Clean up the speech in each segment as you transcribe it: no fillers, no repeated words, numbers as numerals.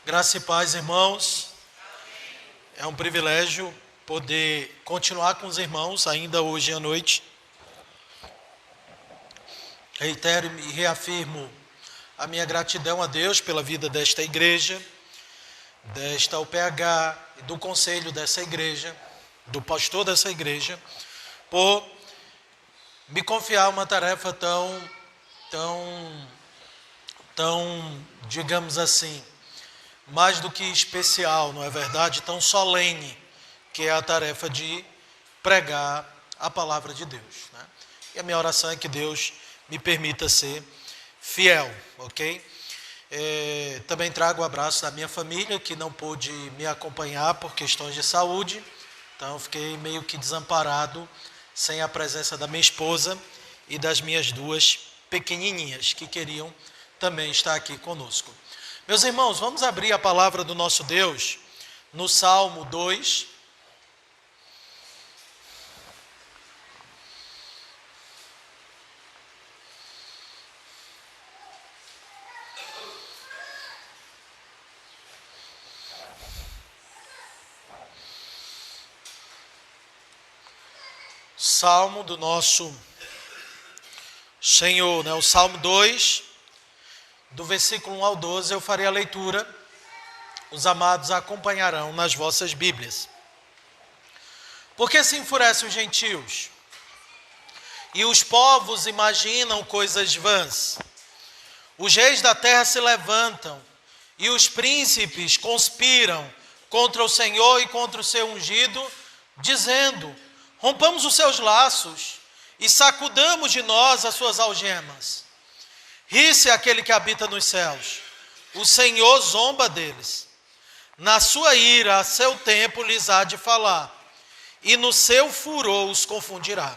Graça e paz, irmãos. É um privilégio poder continuar com os irmãos ainda hoje à noite. Reitero e reafirmo a minha gratidão a Deus pela vida desta igreja, desta UPH e do conselho dessa igreja, do pastor dessa igreja, por me confiar uma tarefa tão, digamos assim, mais do que especial, não é verdade? Tão solene, que é a tarefa de pregar a palavra de Deus, né? E a minha oração é que Deus me permita ser fiel, ok? Também trago o abraço da minha família, que não pôde me acompanhar por questões de saúde, então eu fiquei meio que desamparado, sem a presença da minha esposa e das minhas duas pequenininhas, que queriam também estar aqui conosco. Meus irmãos, vamos abrir a palavra do nosso Deus no Salmo 2. Salmo do nosso Senhor, né? O Salmo 2, do versículo 1 ao 12, eu farei a leitura. Os amados acompanharão nas vossas Bíblias. Por que se enfurecem os gentios? E os povos imaginam coisas vãs. Os reis da terra se levantam, e os príncipes conspiram contra o Senhor e contra o seu ungido, dizendo: rompamos os seus laços e sacudamos de nós as suas algemas. Ri-se aquele que habita nos céus, o Senhor zomba deles. Na sua ira, a seu tempo lhes há de falar, e no seu furor os confundirá.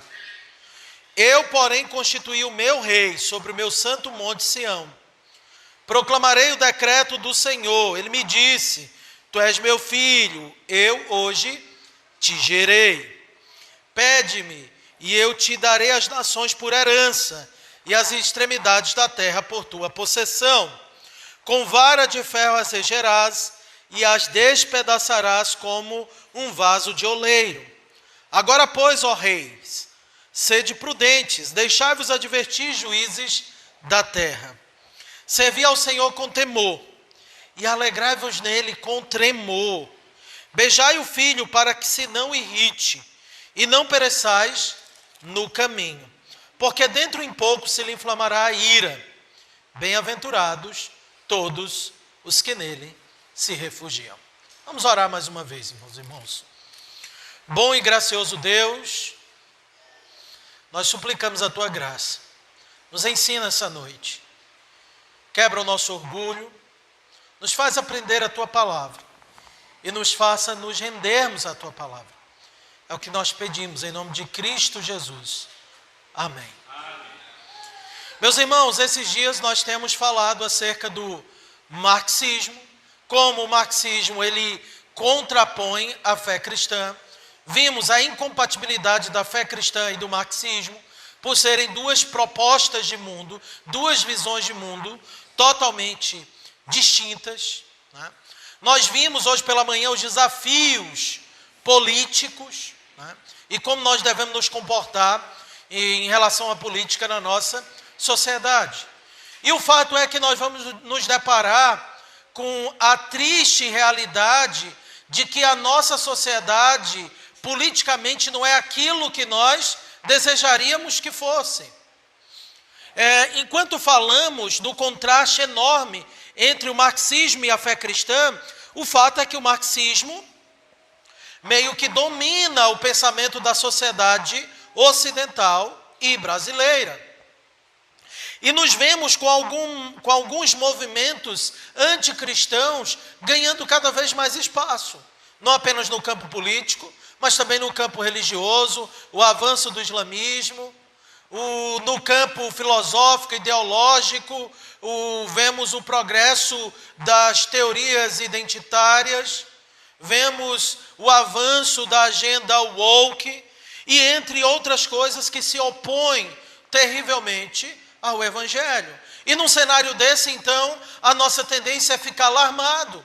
Eu, porém, constituí o meu rei sobre o meu santo monte Sião. Proclamarei o decreto do Senhor. Ele me disse: tu és meu filho, eu hoje te gerei. Pede-me, e eu te darei as nações por herança, e as extremidades da terra por tua possessão. Com vara de ferro as regerás, e as despedaçarás como um vaso de oleiro. Agora, pois, ó reis, sede prudentes, deixai-vos advertir, juízes da terra. Servi ao Senhor com temor, e alegrai-vos nele com tremor. Beijai o filho para que se não irrite, e não pereçais no caminho, porque dentro em pouco se lhe inflamará a ira. Bem-aventurados todos os que nele se refugiam. Vamos orar mais uma vez, irmãos. Bom e gracioso Deus, nós suplicamos a tua graça. Nos ensina essa noite. Quebra o nosso orgulho, nos faz aprender a tua palavra e nos faça nos rendermos à tua palavra. É o que nós pedimos em nome de Cristo Jesus. Amém. Meus irmãos, esses dias nós temos falado acerca do marxismo, como o marxismo ele contrapõe a fé cristã. Vimos a incompatibilidade da fé cristã e do marxismo, por serem duas propostas de mundo, duas visões de mundo totalmente distintas, né? Nós vimos hoje pela manhã os desafios políticos, né? E como nós devemos nos comportar em relação à política na nossa sociedade. E o fato é que nós vamos nos deparar com a triste realidade de que a nossa sociedade politicamente não é aquilo que nós desejaríamos que fosse. Enquanto falamos do contraste enorme entre o marxismo e a fé cristã, o fato é que o marxismo meio que domina o pensamento da sociedade ocidental e brasileira. E nos vemos com alguns movimentos anticristãos ganhando cada vez mais espaço, não apenas no campo político, mas também no campo religioso, o avanço do islamismo, no campo filosófico, ideológico, vemos o progresso das teorias identitárias, vemos o avanço da agenda woke, e entre outras coisas que se opõem terrivelmente ao Evangelho. E num cenário desse, então, a nossa tendência é ficar alarmado,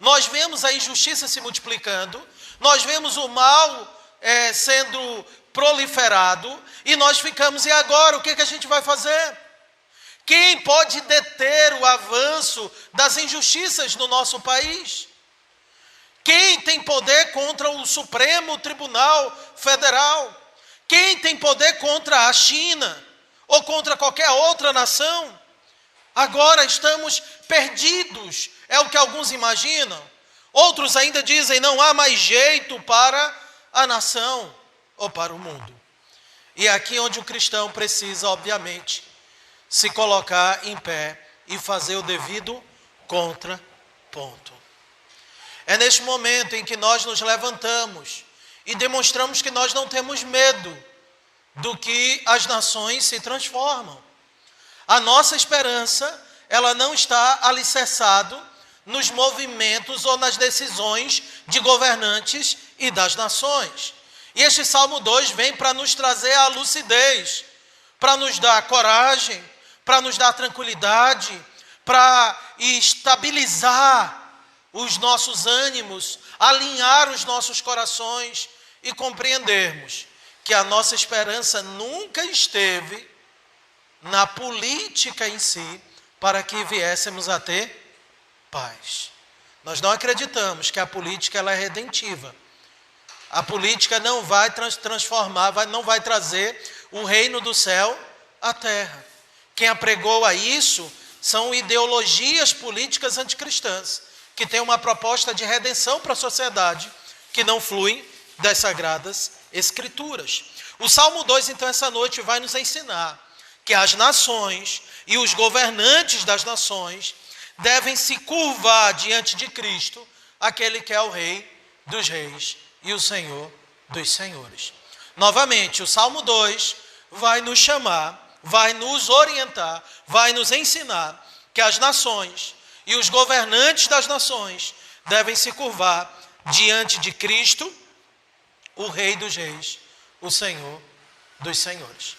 nós vemos a injustiça se multiplicando, nós vemos o mal sendo proliferado, e nós ficamos, e agora, o que a gente vai fazer? Quem pode deter o avanço das injustiças no nosso país? Quem tem poder contra o Supremo Tribunal Federal? Quem tem poder contra a China ou contra qualquer outra nação? Agora estamos perdidos, é o que alguns imaginam. Outros ainda dizem, não há mais jeito para a nação ou para o mundo. E é aqui onde o cristão precisa, obviamente, se colocar em pé e fazer o devido contraponto. É neste momento em que nós nos levantamos e demonstramos que nós não temos medo do que as nações se transformam. A nossa esperança, ela não está alicerçada nos movimentos ou nas decisões de governantes e das nações. E este Salmo 2 vem para nos trazer a lucidez, para nos dar coragem, para nos dar tranquilidade, para estabilizar os nossos ânimos, alinhar os nossos corações e compreendermos que a nossa esperança nunca esteve na política em si, para que viéssemos a ter paz. Nós não acreditamos que a política ela é redentiva. A política não vai transformar, não vai trazer o reino do céu à terra. Quem apregou a isso são ideologias políticas anticristãs, que têm uma proposta de redenção para a sociedade, que não fluem das Sagradas Escrituras. O Salmo 2, então, essa noite vai nos ensinar que as nações e os governantes das nações devem se curvar diante de Cristo, aquele que é o Rei dos Reis e o Senhor dos Senhores. Novamente, o Salmo 2 vai nos chamar, vai nos orientar, vai nos ensinar que as nações e os governantes das nações devem se curvar diante de Cristo, o Rei dos Reis, o Senhor dos Senhores.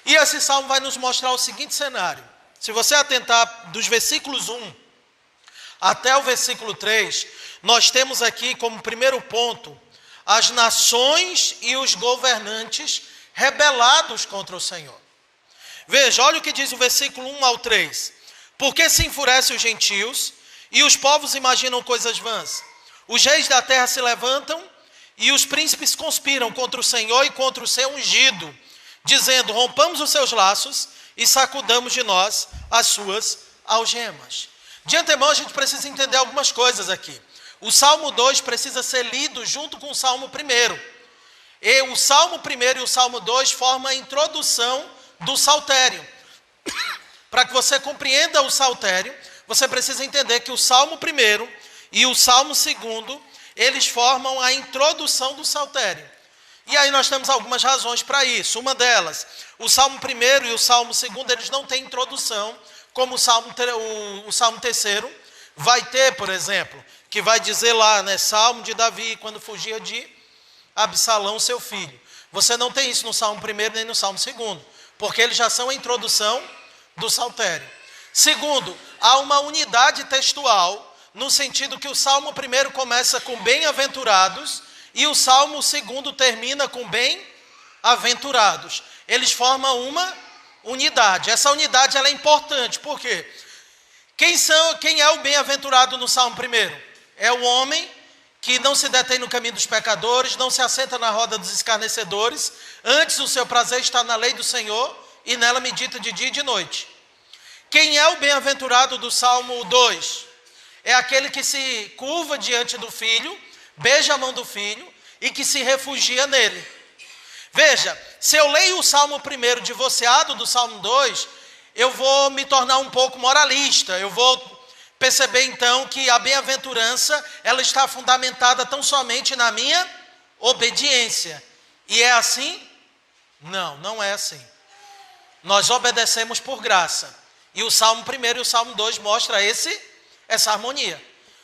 E esse salmo vai nos mostrar o seguinte cenário. Se você atentar dos versículos 1 até o versículo 3, nós temos aqui como primeiro ponto as nações e os governantes rebelados contra o Senhor. Veja, olha o que diz o versículo 1 ao 3. Porque se enfurecem os gentios e os povos imaginam coisas vãs. Os reis da terra se levantam e os príncipes conspiram contra o Senhor e contra o seu ungido, dizendo, rompamos os seus laços e sacudamos de nós as suas algemas. De antemão, a gente precisa entender algumas coisas aqui. O Salmo 2 precisa ser lido junto com o Salmo 1. E o Salmo 1 e o Salmo 2 formam a introdução do saltério. Para que você compreenda o saltério, você precisa entender que o Salmo 1 e o Salmo 2, eles formam a introdução do saltério. E aí nós temos algumas razões para isso. Uma delas, o Salmo 1 e o Salmo 2, eles não têm introdução, como o Salmo 3 vai ter, por exemplo, que vai dizer lá, né, Salmo de Davi, quando fugia de Absalão, seu filho. Você não tem isso no Salmo 1 nem no Salmo 2, porque eles já são a introdução do saltério. Segundo, há uma unidade textual, no sentido que o Salmo 1 começa com bem-aventurados e o Salmo 2 termina com bem-aventurados. Eles formam uma unidade. Essa unidade ela é importante, por quê? Quem é o bem-aventurado no Salmo 1? É o homem que não se detém no caminho dos pecadores, não se assenta na roda dos escarnecedores, antes o seu prazer está na lei do Senhor e nela medita de dia e de noite. Quem é o bem-aventurado do Salmo 2? É aquele que se curva diante do Filho, beija a mão do Filho e que se refugia nele. Veja, se eu leio o Salmo 1 divorciado do Salmo 2, eu vou me tornar um pouco moralista, eu vou perceber então que a bem-aventurança, ela está fundamentada tão somente na minha obediência. E é assim? Não, não é assim. Nós obedecemos por graça. E o Salmo 1 e o Salmo 2 mostram essa harmonia.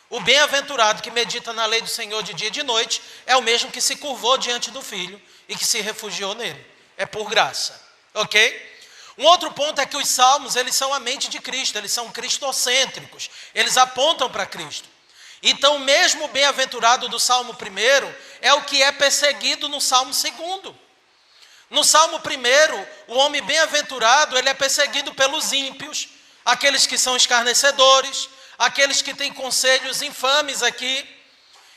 O bem-aventurado que medita na lei do Senhor de dia e de noite é o mesmo que se curvou diante do Filho e que se refugiou nele. É por graça. Ok? Um outro ponto é que os salmos, eles são a mente de Cristo, eles são cristocêntricos, eles apontam para Cristo. Então, mesmo bem-aventurado do Salmo 1 é o que é perseguido no Salmo 2. No Salmo 1, o homem bem-aventurado, ele é perseguido pelos ímpios, aqueles que são escarnecedores, aqueles que têm conselhos infames aqui.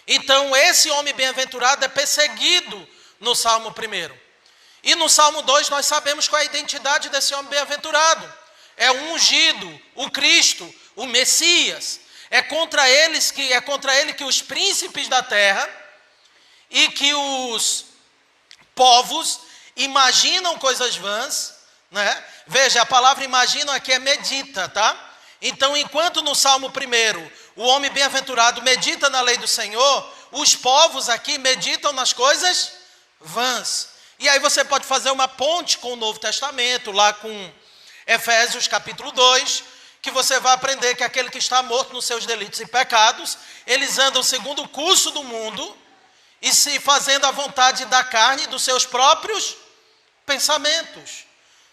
Então, esse homem bem-aventurado é perseguido no Salmo 1. E no Salmo 2 nós sabemos qual é a identidade desse homem bem-aventurado. É o ungido, o Cristo, o Messias. É contra ele que os príncipes da terra e que os povos imaginam coisas vãs, né? Veja, a palavra imaginam aqui é medita, tá? Então, enquanto no Salmo 1 o homem bem-aventurado medita na lei do Senhor, os povos aqui meditam nas coisas vãs. E aí você pode fazer uma ponte com o Novo Testamento, lá com Efésios capítulo 2, que você vai aprender que aquele que está morto nos seus delitos e pecados, eles andam segundo o curso do mundo e se fazendo a vontade da carne e dos seus próprios pensamentos.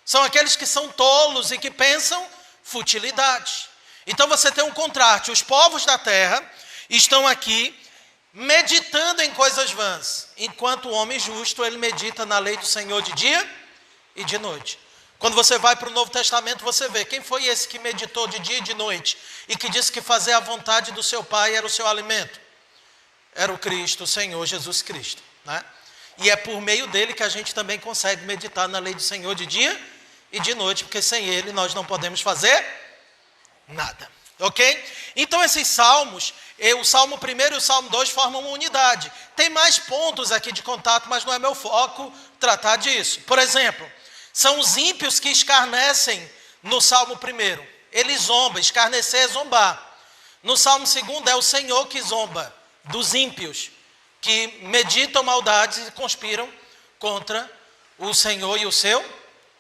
São aqueles que são tolos e que pensam futilidade. Então você tem um contraste. Os povos da terra estão aqui meditando em coisas vãs, enquanto o homem justo, ele medita na lei do Senhor de dia e de noite. Quando você vai para o Novo Testamento, você vê quem foi esse que meditou de dia e de noite e que disse que fazer a vontade do seu Pai era o seu alimento. Era o Cristo, o Senhor Jesus Cristo, né? E é por meio dele que a gente também consegue meditar na lei do Senhor de dia e de noite, porque sem ele nós não podemos fazer nada, ok? Então esses salmos, o Salmo 1 e o Salmo 2 formam uma unidade. Tem mais pontos aqui de contato, mas não é meu foco tratar disso. Por exemplo, são os ímpios que escarnecem no Salmo 1. Ele zomba, escarnecer é zombar. No Salmo 2 é o Senhor que zomba dos ímpios, que meditam maldades e conspiram contra o Senhor e o seu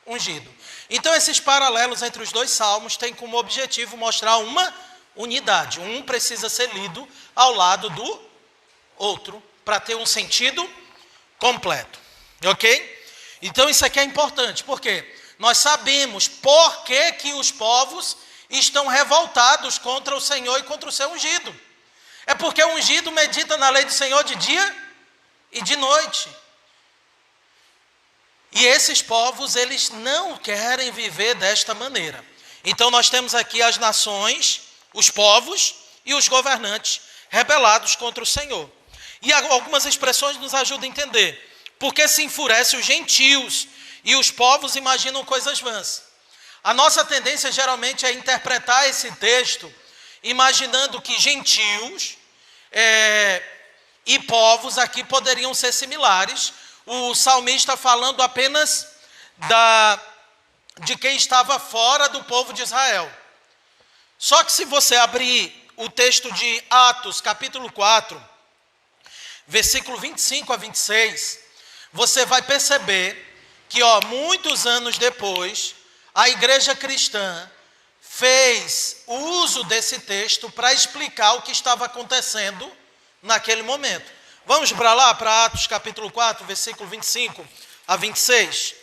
ungido. Então esses paralelos entre os dois salmos têm como objetivo mostrar uma unidade. Um precisa ser lido ao lado do outro para ter um sentido completo, ok? Então isso aqui é importante, porque nós sabemos por que os povos estão revoltados contra o Senhor e contra o seu ungido. É porque o ungido medita na lei do Senhor de dia e de noite. E esses povos, eles não querem viver desta maneira. Então nós temos aqui as nações, os povos e os governantes rebelados contra o Senhor. E algumas expressões nos ajudam a entender. Porque se enfurece os gentios e os povos imaginam coisas vãs. A nossa tendência geralmente é interpretar esse texto imaginando que gentios e povos aqui poderiam ser similares. O salmista falando apenas de quem estava fora do povo de Israel. Só que se você abrir o texto de Atos, capítulo 4, versículo 25 a 26, você vai perceber que, muitos anos depois, a igreja cristã fez uso desse texto para explicar o que estava acontecendo naquele momento. Vamos para lá, para Atos capítulo 4, versículo 25 a 26.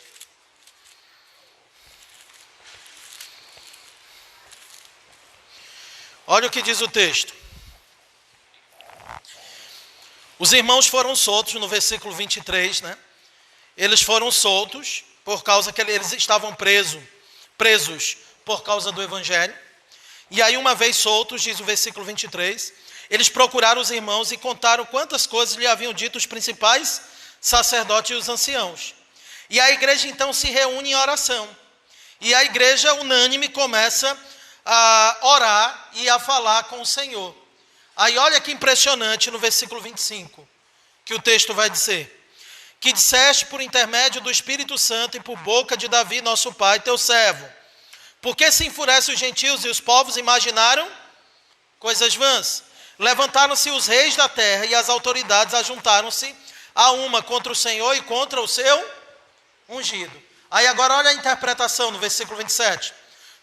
Olha o que diz o texto. Os irmãos foram soltos, no versículo 23, né? Eles foram soltos por causa que eles estavam presos por causa do evangelho. E aí, uma vez soltos, diz o versículo 23, eles procuraram os irmãos e contaram quantas coisas lhe haviam dito os principais sacerdotes e os anciãos. E a igreja então se reúne em oração. E a igreja unânime começa a orar e a falar com o Senhor. Aí olha que impressionante no versículo 25, que o texto vai dizer: que disseste por intermédio do Espírito Santo e por boca de Davi, nosso pai, teu servo. Porque se enfurecem os gentios e os povos imaginaram coisas vãs. Levantaram-se os reis da terra e as autoridades ajuntaram-se a uma contra o Senhor e contra o seu ungido. Aí agora olha a interpretação no versículo 27.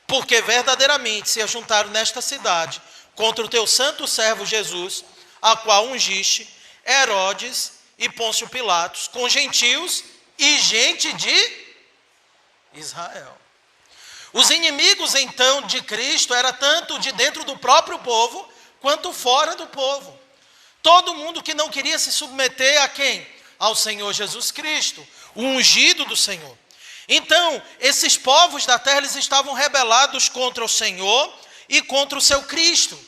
Porque verdadeiramente se ajuntaram nesta cidade contra o teu santo servo Jesus, a qual ungiste, Herodes e Pôncio Pilatos, com gentios e gente de Israel. Os inimigos então de Cristo era tanto de dentro do próprio povo, quanto fora do povo. Todo mundo que não queria se submeter a quem? Ao Senhor Jesus Cristo, o ungido do Senhor. Então, esses povos da terra, eles estavam rebelados contra o Senhor e contra o seu Cristo.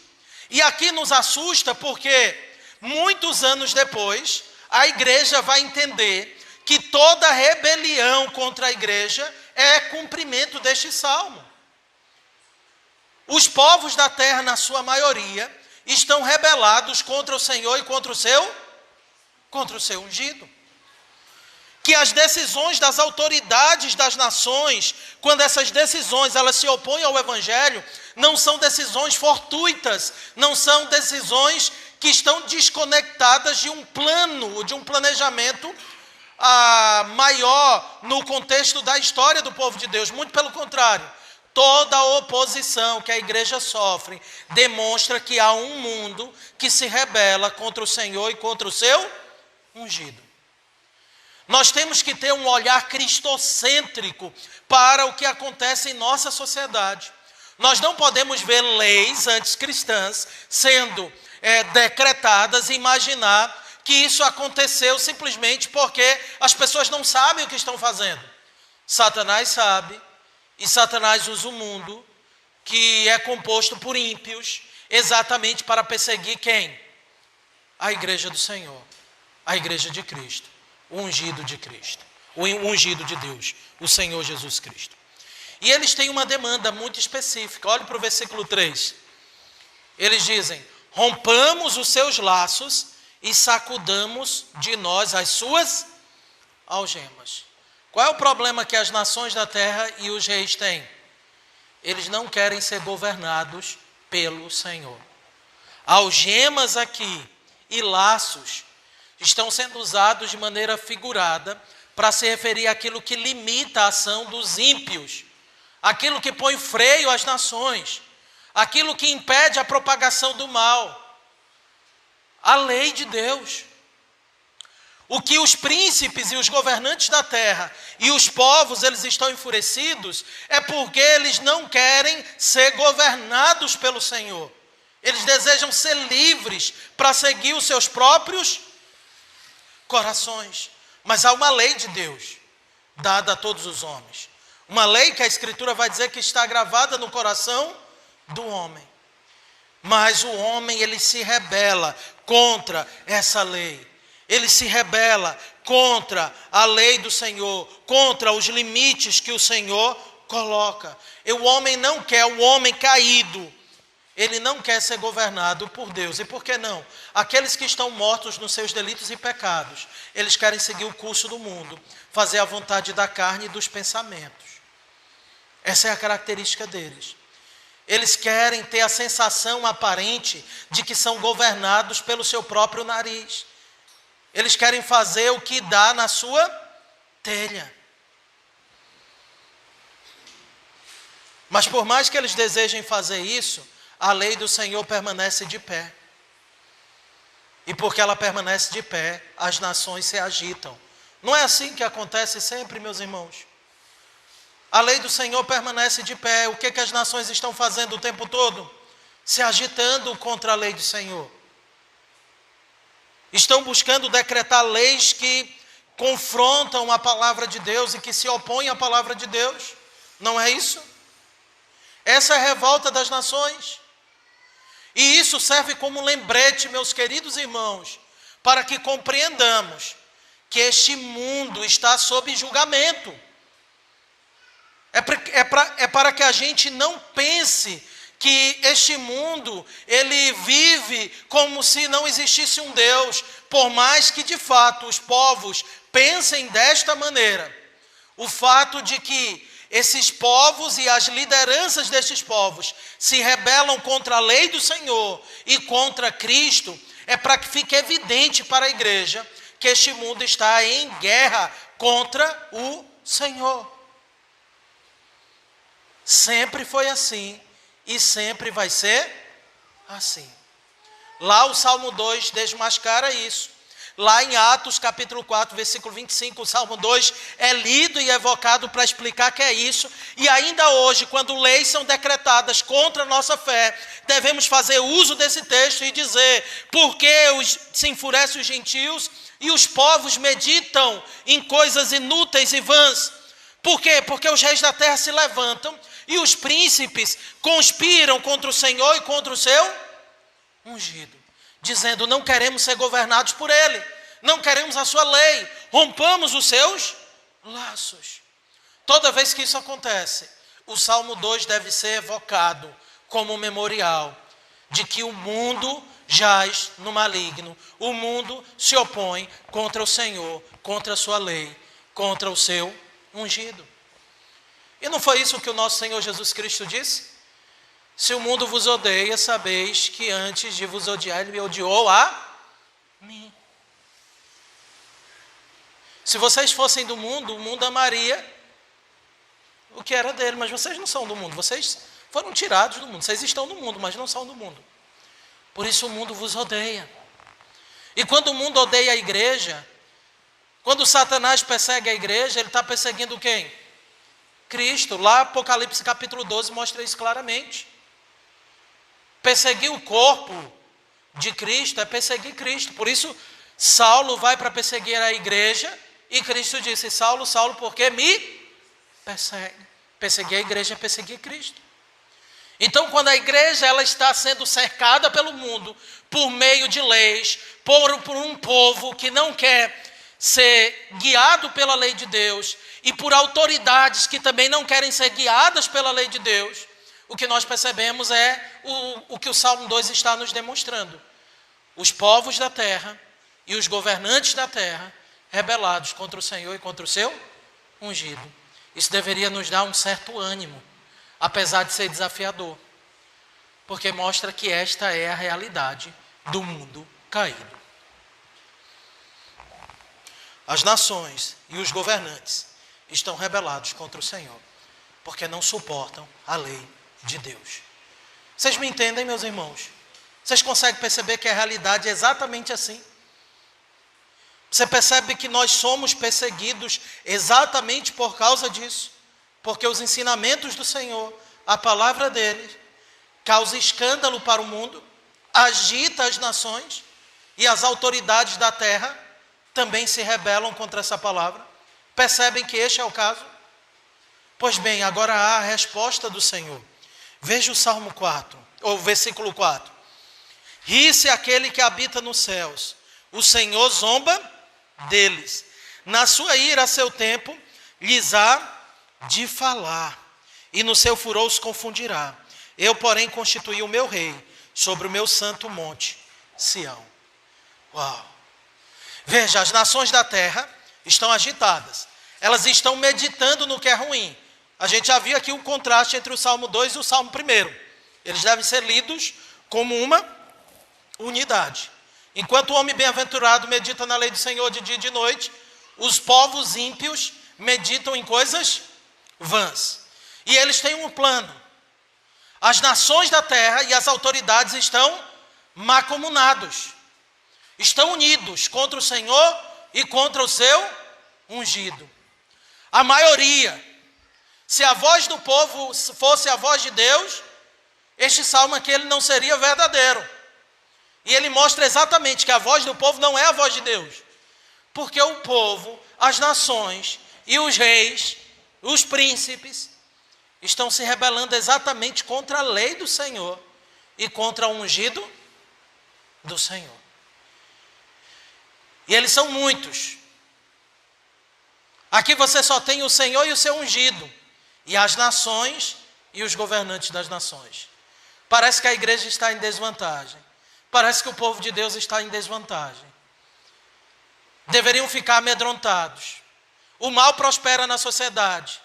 E aqui nos assusta porque, muitos anos depois, a igreja vai entender que toda rebelião contra a igreja é cumprimento deste salmo. Os povos da terra, na sua maioria, estão rebelados contra o Senhor e contra o seu ungido. Que as decisões das autoridades das nações, quando essas decisões elas se opõem ao Evangelho, não são decisões fortuitas, não são decisões que estão desconectadas de um plano, de um planejamento maior no contexto da história do povo de Deus. Muito pelo contrário, toda a oposição que a igreja sofre demonstra que há um mundo que se rebela contra o Senhor e contra o seu ungido. Nós temos que ter um olhar cristocêntrico para o que acontece em nossa sociedade. Nós não podemos ver leis anticristãs sendo decretadas e imaginar que isso aconteceu simplesmente porque as pessoas não sabem o que estão fazendo. Satanás sabe, e Satanás usa o mundo, que é composto por ímpios, exatamente para perseguir quem? A igreja do Senhor, a igreja de Cristo, o ungido de Cristo, o ungido de Deus, o Senhor Jesus Cristo. E eles têm uma demanda muito específica. Olhe para o versículo 3. Eles dizem: rompamos os seus laços e sacudamos de nós as suas algemas. Qual é o problema que as nações da terra e os reis têm? Eles não querem ser governados pelo Senhor. Algemas aqui e laços estão sendo usados de maneira figurada para se referir àquilo que limita a ação dos ímpios, aquilo que põe freio às nações, aquilo que impede a propagação do mal. A lei de Deus. O que os príncipes e os governantes da terra e os povos, eles estão enfurecidos, é porque eles não querem ser governados pelo Senhor. Eles desejam ser livres para seguir os seus próprios corações. Mas há uma lei de Deus, dada a todos os homens. Uma lei que a Escritura vai dizer que está gravada no coração do homem. Mas o homem, ele se rebela contra essa lei. Ele se rebela contra a lei do Senhor, contra os limites que o Senhor coloca. E o homem não quer, o homem caído, ele não quer ser governado por Deus. E por que não? Aqueles que estão mortos nos seus delitos e pecados, eles querem seguir o curso do mundo, fazer a vontade da carne e dos pensamentos. Essa é a característica deles. Eles querem ter a sensação aparente de que são governados pelo seu próprio nariz. Eles querem fazer o que dá na sua telha. Mas por mais que eles desejem fazer isso, a lei do Senhor permanece de pé. E porque ela permanece de pé, as nações se agitam. Não é assim que acontece sempre, meus irmãos? A lei do Senhor permanece de pé. O que as nações estão fazendo o tempo todo? Se agitando contra a lei do Senhor. Estão buscando decretar leis que confrontam a palavra de Deus e que se opõem à palavra de Deus. Não é isso? Essa é a revolta das nações. E isso serve como lembrete, meus queridos irmãos, para que compreendamos que este mundo está sob julgamento. É para que a gente não pense que este mundo, ele vive como se não existisse um Deus, por mais que de fato os povos pensem desta maneira. O fato de que esses povos e as lideranças destes povos se rebelam contra a lei do Senhor e contra Cristo, é para que fique evidente para a igreja que este mundo está em guerra contra o Senhor. Sempre foi assim e sempre vai ser assim. Lá o Salmo 2 desmascara isso. Lá em Atos capítulo 4, versículo 25, o Salmo 2 é lido e evocado para explicar que é isso. E ainda hoje, quando leis são decretadas contra a nossa fé, devemos fazer uso desse texto e dizer: porque se enfurecem os gentios e os povos meditam em coisas inúteis e vãs? Por quê? Porque os reis da terra se levantam e os príncipes conspiram contra o Senhor e contra o seu ungido, dizendo: não queremos ser governados por ele, não queremos a sua lei, rompamos os seus laços. Toda vez que isso acontece, o Salmo 2 deve ser evocado como um memorial de que o mundo jaz no maligno, o mundo se opõe contra o Senhor, contra a sua lei, contra o seu ungido. E não foi isso que o nosso Senhor Jesus Cristo disse? Se o mundo vos odeia, sabeis que antes de vos odiar, ele me odiou a mim. Se vocês fossem do mundo, o mundo amaria o que era dele, mas vocês não são do mundo, vocês foram tirados do mundo, vocês estão no mundo, mas não são do mundo. Por isso o mundo vos odeia. E quando o mundo odeia a igreja, quando Satanás persegue a igreja, ele está perseguindo quem? Cristo. Lá Apocalipse capítulo 12 mostra isso claramente. Perseguir o corpo de Cristo é perseguir Cristo. Por isso Saulo vai para perseguir a igreja e Cristo disse: Saulo, Saulo, por que me persegue? Perseguir a igreja é perseguir Cristo. Então, quando a igreja ela está sendo cercada pelo mundo por meio de leis, por um povo que não quer ser guiado pela lei de Deus e por autoridades que também não querem ser guiadas pela lei de Deus, o que nós percebemos é o que o Salmo 2 está nos demonstrando. Os povos da terra e os governantes da terra rebelados contra o Senhor e contra o seu ungido. Isso deveria nos dar um certo ânimo, apesar de ser desafiador, porque mostra que esta é a realidade do mundo caído. As nações e os governantes estão rebelados contra o Senhor, porque não suportam a lei de Deus. Vocês me entendem, meus irmãos? Vocês conseguem perceber que a realidade é exatamente assim? Você percebe que nós somos perseguidos exatamente por causa disso, porque os ensinamentos do Senhor, a palavra dele, causa escândalo para o mundo, agita as nações e as autoridades da terra também se rebelam contra essa palavra. Percebem que este é o caso? Pois bem, agora há a resposta do Senhor. Veja o Salmo 4, ou versículo 4. Ri-se aquele que habita nos céus, o Senhor zomba deles. Na sua ira a seu tempo lhes há de falar, e no seu furor os confundirá. Eu, porém, constituí o meu rei sobre o meu santo monte, Sião. Uau! Veja, as nações da terra estão agitadas. Elas estão meditando no que é ruim. A gente já viu aqui um contraste entre o Salmo 2 e o Salmo 1. Eles devem ser lidos como uma unidade. Enquanto o homem bem-aventurado medita na lei do Senhor de dia e de noite, os povos ímpios meditam em coisas vãs. E eles têm um plano. As nações da terra e as autoridades estão mancomunados. Estão unidos contra o Senhor e contra o seu ungido. A maioria. Se a voz do povo fosse a voz de Deus, este salmo aqui ele não seria verdadeiro. E ele mostra exatamente que a voz do povo não é a voz de Deus. Porque o povo, as nações e os reis, os príncipes, estão se rebelando exatamente contra a lei do Senhor e contra o ungido do Senhor. E eles são muitos. Aqui você só tem o Senhor e o seu ungido, e as nações e os governantes das nações. Parece que a igreja está em desvantagem. Parece que o povo de Deus está em desvantagem. Deveriam ficar amedrontados. O mal prospera na sociedade.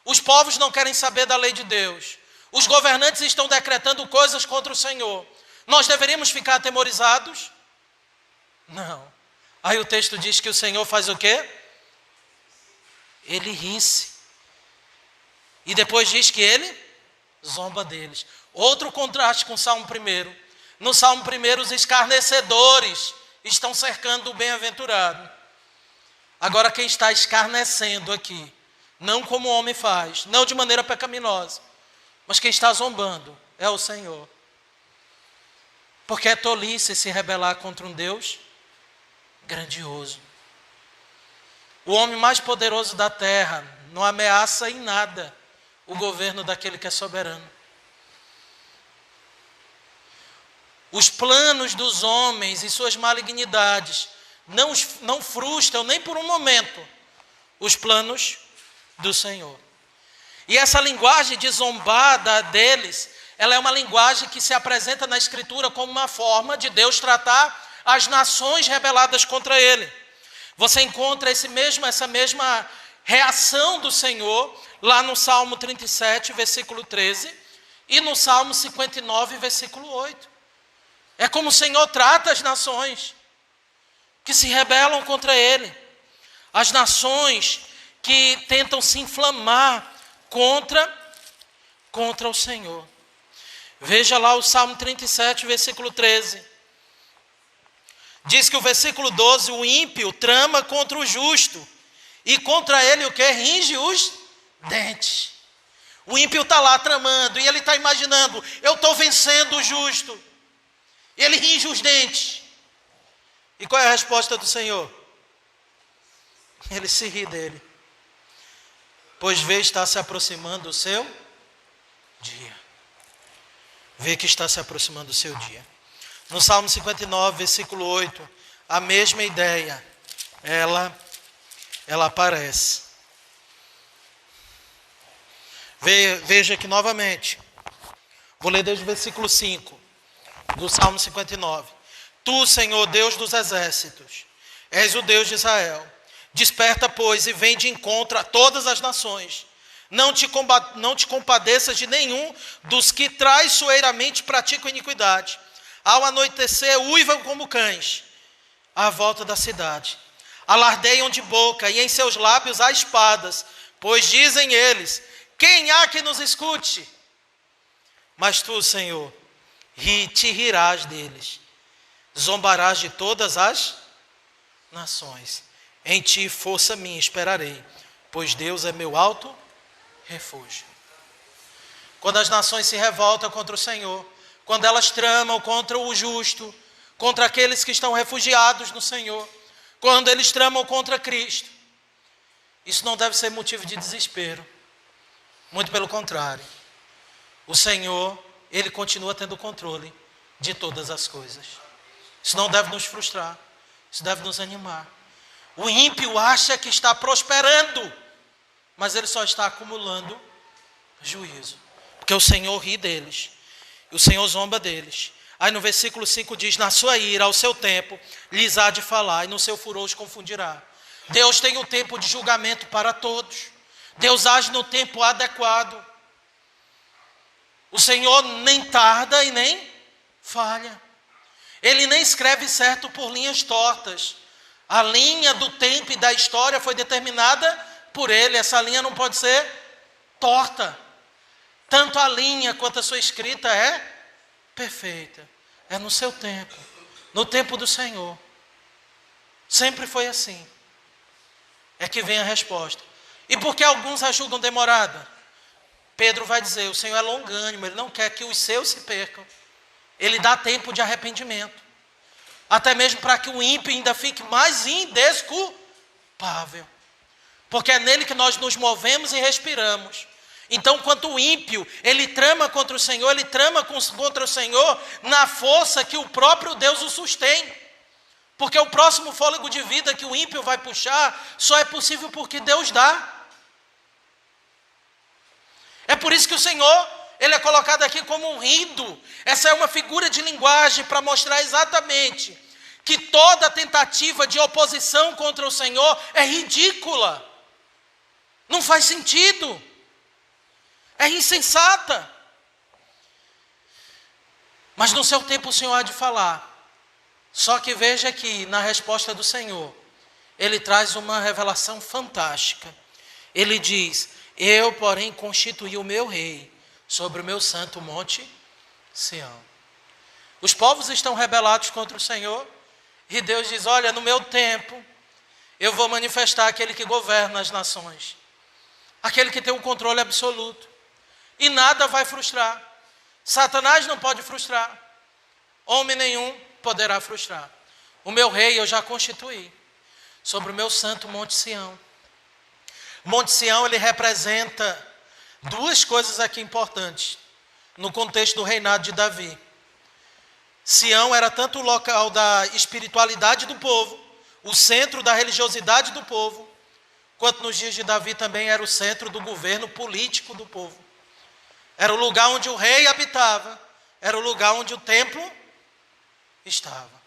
Os povos não querem saber da lei de Deus. Os governantes estão decretando coisas contra o Senhor. Nós deveríamos ficar atemorizados? Não. Aí o texto diz que o Senhor faz o quê? Ele ri-se. E depois diz que ele zomba deles. Outro contraste com o Salmo 1. No Salmo 1, os escarnecedores estão cercando o bem-aventurado. Agora quem está escarnecendo aqui, não como o homem faz, não de maneira pecaminosa, mas quem está zombando é o Senhor. Porque é tolice se rebelar contra um Deus grandioso. O homem mais poderoso da terra não ameaça em nada o governo daquele que é soberano. Os planos dos homens e suas malignidades não frustram nem por um momento os planos do Senhor. E essa linguagem de zombada deles, ela é uma linguagem que se apresenta na Escritura como uma forma de Deus tratar as nações rebeladas contra Ele. Você encontra essa mesma reação do Senhor lá no Salmo 37, versículo 13, e no Salmo 59, versículo 8. É como o Senhor trata as nações que se rebelam contra Ele. As nações que tentam se inflamar contra o Senhor. Veja lá o Salmo 37, versículo 13. Diz que o versículo 12, o ímpio trama contra o justo, e contra ele o que? Ringe os dentes. O ímpio está lá tramando, e ele está imaginando, eu estou vencendo o justo. Ele ringe os dentes. E qual é a resposta do Senhor? Ele se ri dele. Pois vê está se aproximando o seu dia. Vê que está se aproximando o seu dia. No Salmo 59, versículo 8, a mesma ideia, ela aparece. Veja aqui novamente. Vou ler desde o versículo 5, do Salmo 59. Tu, Senhor, Deus dos exércitos, és o Deus de Israel. Desperta, pois, e vem de encontro a todas as nações. Não te compadeças de nenhum dos que traiçoeiramente praticam iniquidade. Ao anoitecer, uivam como cães à volta da cidade. Alardeiam de boca, e em seus lábios há espadas, pois dizem eles, quem há que nos escute? Mas tu, Senhor, te rirás deles, zombarás de todas as nações. Em ti, força minha, esperarei, pois Deus é meu alto refúgio. Quando as nações se revoltam contra o Senhor, quando elas tramam contra o justo, contra aqueles que estão refugiados no Senhor, quando eles tramam contra Cristo, isso não deve ser motivo de desespero. Muito pelo contrário. O Senhor, Ele continua tendo o controle de todas as coisas. Isso não deve nos frustrar, isso deve nos animar. O ímpio acha que está prosperando, mas ele só está acumulando juízo, porque o Senhor ri deles, e o Senhor zomba deles. Aí no versículo 5 diz, na sua ira, ao seu tempo, lhes há de falar, e no seu furor os confundirá. Deus tem o tempo de julgamento para todos. Deus age no tempo adequado. O Senhor nem tarda e nem falha. Ele nem escreve certo por linhas tortas. A linha do tempo e da história foi determinada por Ele. Essa linha não pode ser torta. Tanto a linha quanto a sua escrita é perfeita. É no seu tempo. No tempo do Senhor. Sempre foi assim. É que vem a resposta. E por que alguns a julgam demorada? Pedro vai dizer, o Senhor é longânimo, Ele não quer que os seus se percam. Ele dá tempo de arrependimento. Até mesmo para que o ímpio ainda fique mais indesculpável. Porque é nele que nós nos movemos e respiramos. Então, quando o ímpio, ele trama contra o Senhor, ele trama contra o Senhor na força que o próprio Deus o sustém. Porque o próximo fôlego de vida que o ímpio vai puxar, só é possível porque Deus dá. É por isso que o Senhor, Ele é colocado aqui como um rindo. Essa é uma figura de linguagem para mostrar exatamente que toda tentativa de oposição contra o Senhor é ridícula. Não faz sentido. É insensata. Mas no seu tempo o Senhor há de falar. Só que veja que na resposta do Senhor, Ele traz uma revelação fantástica. Ele diz, eu, porém, constituí o meu rei sobre o meu santo monte Sião. Os povos estão rebelados contra o Senhor. E Deus diz: olha, no meu tempo, eu vou manifestar aquele que governa as nações. Aquele que tem um controle absoluto. E nada vai frustrar. Satanás não pode frustrar. Homem nenhum poderá frustrar. O meu rei eu já constituí sobre o meu santo Monte Sião. Monte Sião, ele representa duas coisas aqui importantes no contexto do reinado de Davi. Sião era tanto o local da espiritualidade do povo, o centro da religiosidade do povo, quanto nos dias de Davi também era o centro do governo político do povo. Era o lugar onde o rei habitava, era o lugar onde o templo estava.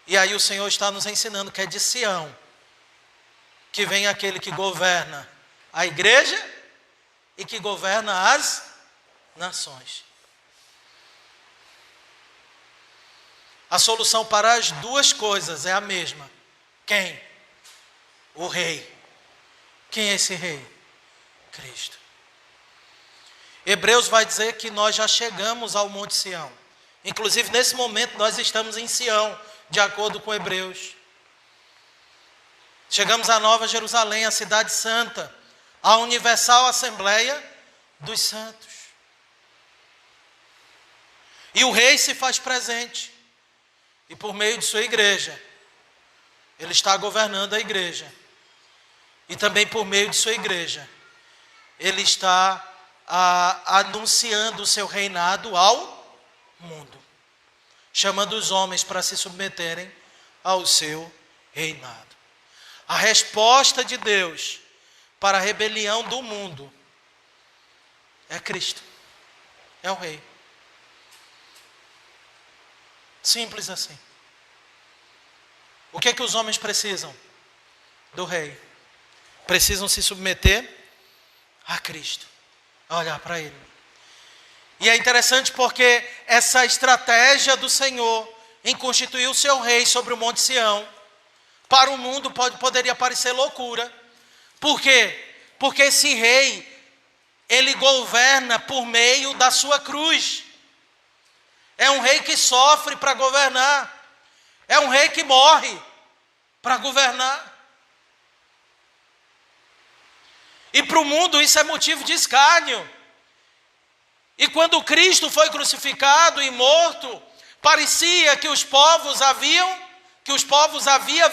E aí o Senhor está nos ensinando que é de Sião que vem aquele que governa a igreja e que governa as nações. A solução para as duas coisas é a mesma. Quem? O rei. Quem é esse rei? Cristo. Hebreus vai dizer que nós já chegamos ao Monte Sião. Inclusive, nesse momento, nós estamos em Sião, de acordo com Hebreus. Chegamos à Nova Jerusalém, a cidade santa, a universal Assembleia dos Santos. E o rei se faz presente. E por meio de sua igreja, ele está governando a igreja. E também por meio de sua igreja, ele está anunciando o seu reinado ao mundo, chamando os homens para se submeterem ao seu reinado. A resposta de Deus para a rebelião do mundo é Cristo, é o Rei. Simples assim. O que é que os homens precisam? Do Rei. Precisam se submeter a Cristo, a olhar para Ele. E é interessante porque essa estratégia do Senhor em constituir o seu Rei sobre o Monte Sião, para o mundo poderia parecer loucura. Por quê? Porque esse Rei, ele governa por meio da sua cruz. É um rei que sofre para governar. É um rei que morre para governar. E para o mundo isso é motivo de escárnio. E quando Cristo foi crucificado e morto, parecia que os povos haviam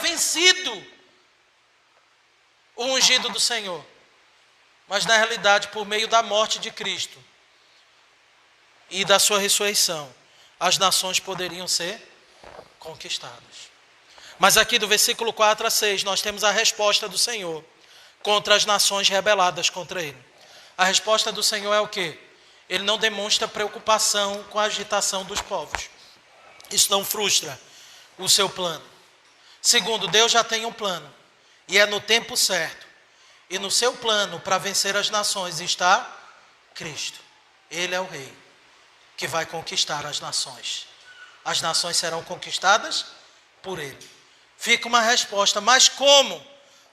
vencido o ungido do Senhor. Mas na realidade, por meio da morte de Cristo e da sua ressurreição, as nações poderiam ser conquistadas. Mas aqui do versículo 4 a 6, nós temos a resposta do Senhor contra as nações rebeladas contra Ele. A resposta do Senhor é o quê? Ele não demonstra preocupação com a agitação dos povos. Isso não frustra o seu plano. Segundo, Deus já tem um plano, e é no tempo certo. E no seu plano para vencer as nações está Cristo. Ele é o Rei que vai conquistar as nações. As nações serão conquistadas por Ele. Fica uma resposta, mas como?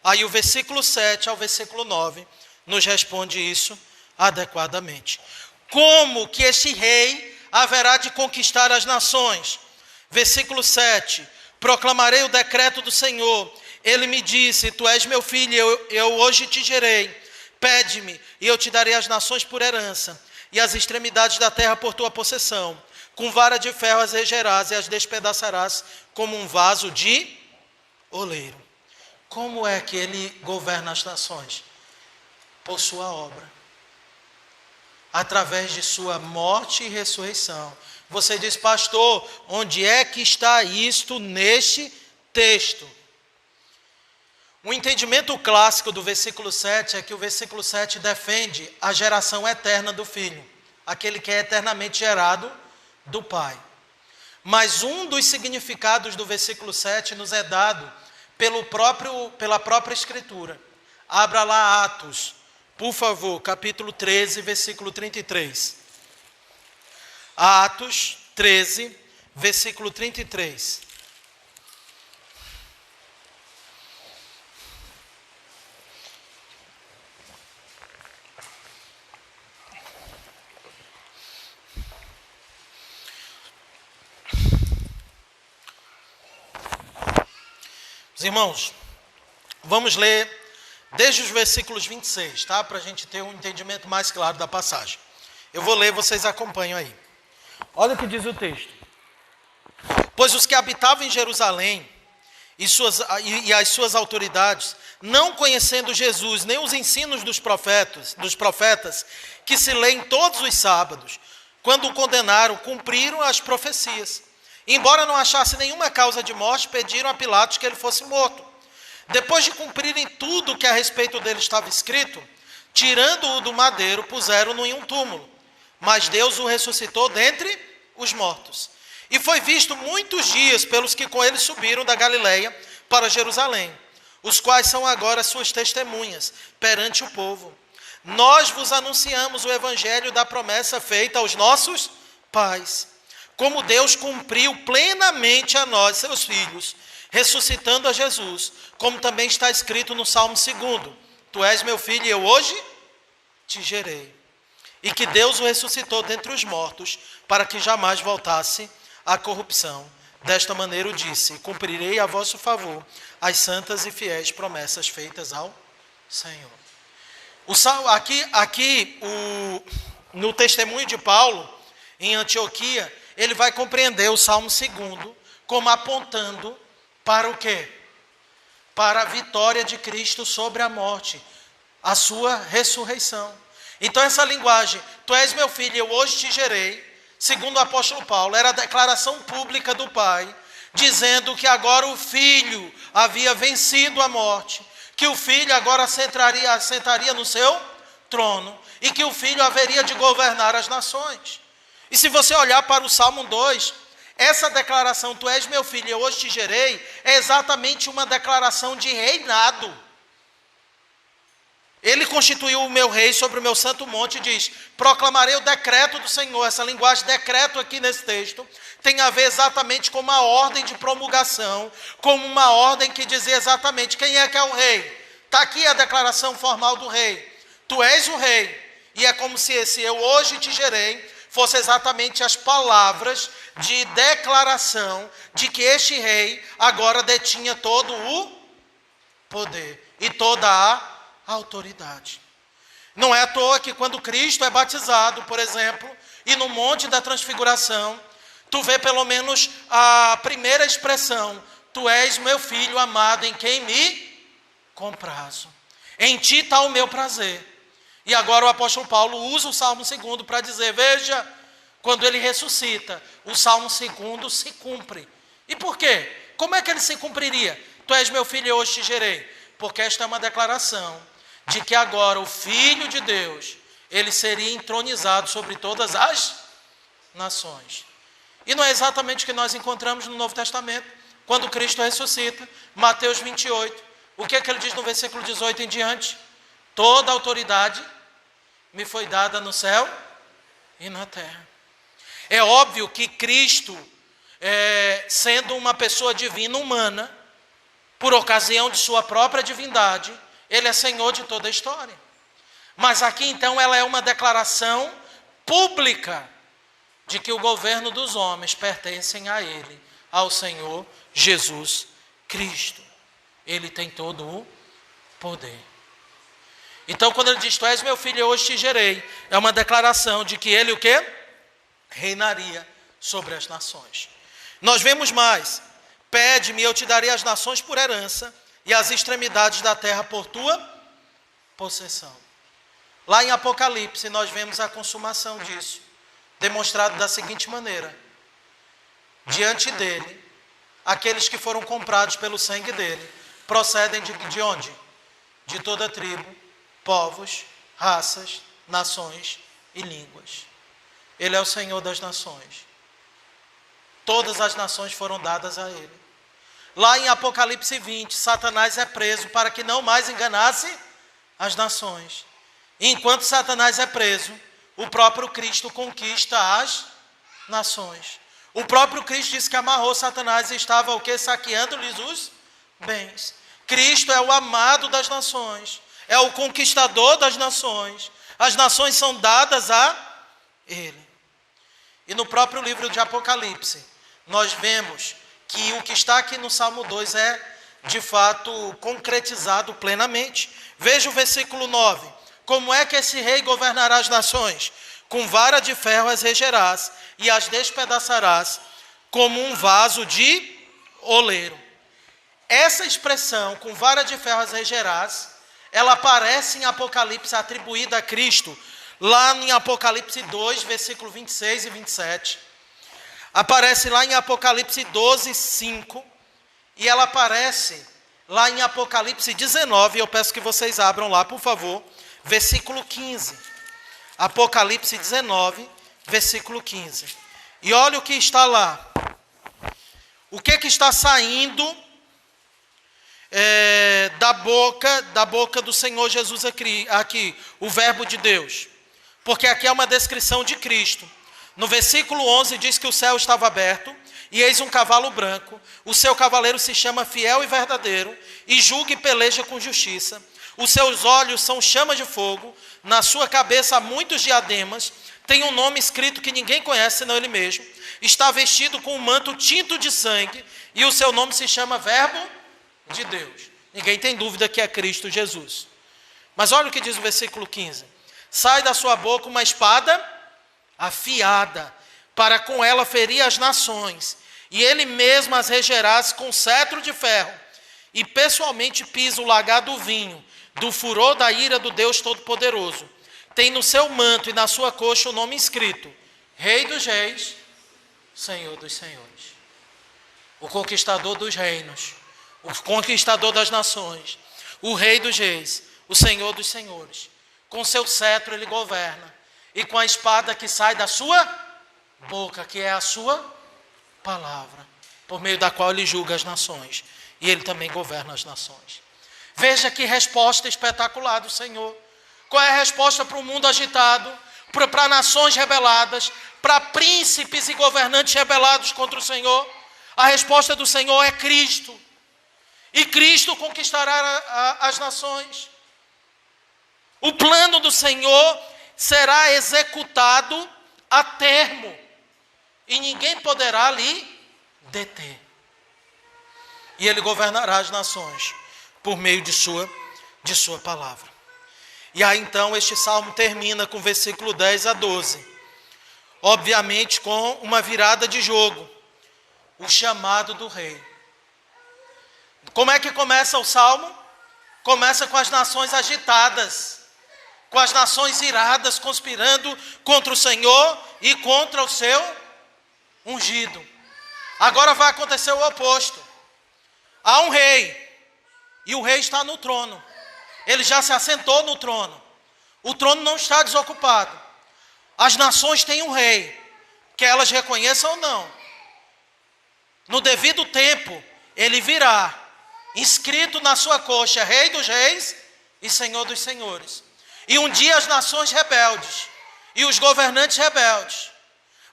Aí o versículo 7 ao versículo 9 nos responde isso adequadamente. Como que este Rei haverá de conquistar as nações? Versículo 7. Proclamarei o decreto do Senhor. Ele me disse: tu és meu filho, eu hoje te gerei. Pede-me, e eu te darei as nações por herança, e as extremidades da terra por tua possessão. Com vara de ferro as regerás e as despedaçarás como um vaso de oleiro. Como é que ele governa as nações? Por sua obra. Através de sua morte e ressurreição. Você diz: pastor, onde é que está isto neste texto? O entendimento clássico do versículo 7 é que o versículo 7 defende a geração eterna do Filho, aquele que é eternamente gerado do Pai. Mas um dos significados do versículo 7 nos é dado pela própria Escritura. Abra lá Atos, por favor, capítulo 13, versículo 33. Atos 13, versículo 33. Irmãos, vamos ler desde os versículos 26, tá? Para a gente ter um entendimento mais claro da passagem. Eu vou ler, vocês acompanham aí. Olha o que diz o texto. Pois os que habitavam em Jerusalém e as suas autoridades, não conhecendo Jesus, nem os ensinos dos profetas, que se leem todos os sábados, quando o condenaram, cumpriram as profecias. Embora não achasse nenhuma causa de morte, pediram a Pilatos que ele fosse morto. Depois de cumprirem tudo o que a respeito dele estava escrito, tirando-o do madeiro, puseram-no em um túmulo. Mas Deus o ressuscitou dentre os mortos. E foi visto muitos dias pelos que com ele subiram da Galileia para Jerusalém, os quais são agora suas testemunhas perante o povo. Nós vos anunciamos o evangelho da promessa feita aos nossos pais, como Deus cumpriu plenamente a nós, seus filhos, ressuscitando a Jesus, como também está escrito no Salmo 2: Tu és meu filho e eu hoje te gerei. E que Deus o ressuscitou dentre os mortos, para que jamais voltasse à corrupção. Desta maneira o disse: cumprirei a vosso favor as santas e fiéis promessas feitas ao Senhor. No testemunho de Paulo, em Antioquia, ele vai compreender o Salmo 2 como apontando para o quê? Para a vitória de Cristo sobre a morte, a sua ressurreição. Então essa linguagem, tu és meu filho, eu hoje te gerei, segundo o apóstolo Paulo, era a declaração pública do Pai, dizendo que agora o Filho havia vencido a morte, que o Filho agora assentaria no seu trono, e que o Filho haveria de governar as nações. E se você olhar para o Salmo 2, essa declaração, tu és meu filho, eu hoje te gerei, é exatamente uma declaração de reinado. Ele constituiu o meu rei sobre o meu santo monte e diz: proclamarei o decreto do Senhor. Essa linguagem decreto aqui nesse texto tem a ver exatamente com uma ordem de promulgação, como uma ordem que dizia exatamente quem é que é o rei. Está aqui a declaração formal do rei. Tu és o rei. E é como se esse eu hoje te gerei fosse exatamente as palavras de declaração de que este rei agora detinha todo o poder e toda a autoridade. Não é à toa que quando Cristo é batizado, por exemplo, e no Monte da Transfiguração, tu vê pelo menos a primeira expressão: tu és meu filho amado em quem me comprazo. Em ti está o meu prazer. E agora o apóstolo Paulo usa o Salmo 2 para dizer, veja, quando ele ressuscita, o Salmo 2 se cumpre. E por quê? Como é que ele se cumpriria? Tu és meu filho e hoje te gerei. Porque esta é uma declaração de que agora o Filho de Deus, ele seria entronizado sobre todas as nações. E não é exatamente o que nós encontramos no Novo Testamento, quando Cristo ressuscita, Mateus 28. O que é que ele diz no versículo 18 em diante? Toda autoridade me foi dada no céu e na terra. É óbvio que Cristo, sendo uma pessoa divina humana, por ocasião de sua própria divindade, ele é Senhor de toda a história. Mas aqui então ela é uma declaração pública de que o governo dos homens pertencem a ele, ao Senhor Jesus Cristo. Ele tem todo o poder. Então quando ele diz, tu és meu filho, eu hoje te gerei, é uma declaração de que ele o quê? Reinaria sobre as nações. Nós vemos mais: pede-me, eu te darei as nações por herança e as extremidades da terra por tua possessão. Lá em Apocalipse nós vemos a consumação disso, demonstrado da seguinte maneira: diante dele, aqueles que foram comprados pelo sangue dele, procedem de onde? De toda tribo, povos, raças, nações e línguas. Ele é o Senhor das nações. Todas as nações foram dadas a ele. Lá em Apocalipse 20, Satanás é preso para que não mais enganasse as nações. E enquanto Satanás é preso, o próprio Cristo conquista as nações. O próprio Cristo disse que amarrou Satanás e estava o quê? Saqueando-lhes os bens. Cristo é o amado das nações, é o conquistador das nações. As nações são dadas a ele. E no próprio livro de Apocalipse, nós vemos que o que está aqui no Salmo 2 é de fato, concretizado plenamente. Veja o versículo 9. Como é que esse rei governará as nações? Com vara de ferro as regerás e as despedaçarás como um vaso de oleiro. Essa expressão, com vara de ferro as regerás, ela aparece em Apocalipse, atribuída a Cristo, lá em Apocalipse 2, versículo 26 e 27. Aparece lá em Apocalipse 12, 5. E ela aparece lá em Apocalipse 19. Eu peço que vocês abram lá, por favor. Versículo 15. Apocalipse 19, versículo 15. E olha o que está lá. O que está saindo da boca do Senhor Jesus aqui, o verbo de Deus. Porque aqui é uma descrição de Cristo. No versículo 11 diz que o céu estava aberto, e eis um cavalo branco, o seu cavaleiro se chama Fiel e Verdadeiro, e julga e peleja com justiça. Os seus olhos são chama de fogo, na sua cabeça há muitos diademas, tem um nome escrito que ninguém conhece senão ele mesmo, está vestido com um manto tinto de sangue, e o seu nome se chama Verbo de Deus. Ninguém tem dúvida que é Cristo Jesus. Mas olha o que diz o versículo 15. Sai da sua boca uma espada afiada, para com ela ferir as nações, e ele mesmo as regerás com cetro de ferro, e pessoalmente pisa o lagar do vinho, do furor da ira do Deus Todo-Poderoso. Tem no seu manto e na sua coxa o nome escrito: Rei dos Reis, Senhor dos Senhores. O conquistador dos reinos, o conquistador das nações, o Rei dos Reis, o Senhor dos Senhores. Com seu cetro ele governa, e com a espada que sai da sua boca, que é a sua palavra, por meio da qual ele julga as nações, e ele também governa as nações. Veja que resposta espetacular do Senhor. Qual é a resposta para o mundo agitado, para nações rebeladas, para príncipes e governantes rebelados contra o Senhor? A resposta do Senhor é Cristo. E Cristo conquistará as nações. O plano do Senhor será executado a termo, e ninguém poderá lhe deter. E ele governará as nações por meio de sua palavra. E aí então este salmo termina com versículo 10 a 12. Obviamente com uma virada de jogo. O chamado do rei. Como é que começa o salmo? Começa com as nações agitadas, com as nações iradas, conspirando contra o Senhor e contra o seu ungido. Agora vai acontecer o oposto. Há um rei, e o rei está no trono. Ele já se assentou no trono. O trono não está desocupado. As nações têm um rei, que elas reconheçam ou não. No devido tempo, ele virá, inscrito na sua coxa, Rei dos Reis e Senhor dos Senhores. E um dia as nações rebeldes e os governantes rebeldes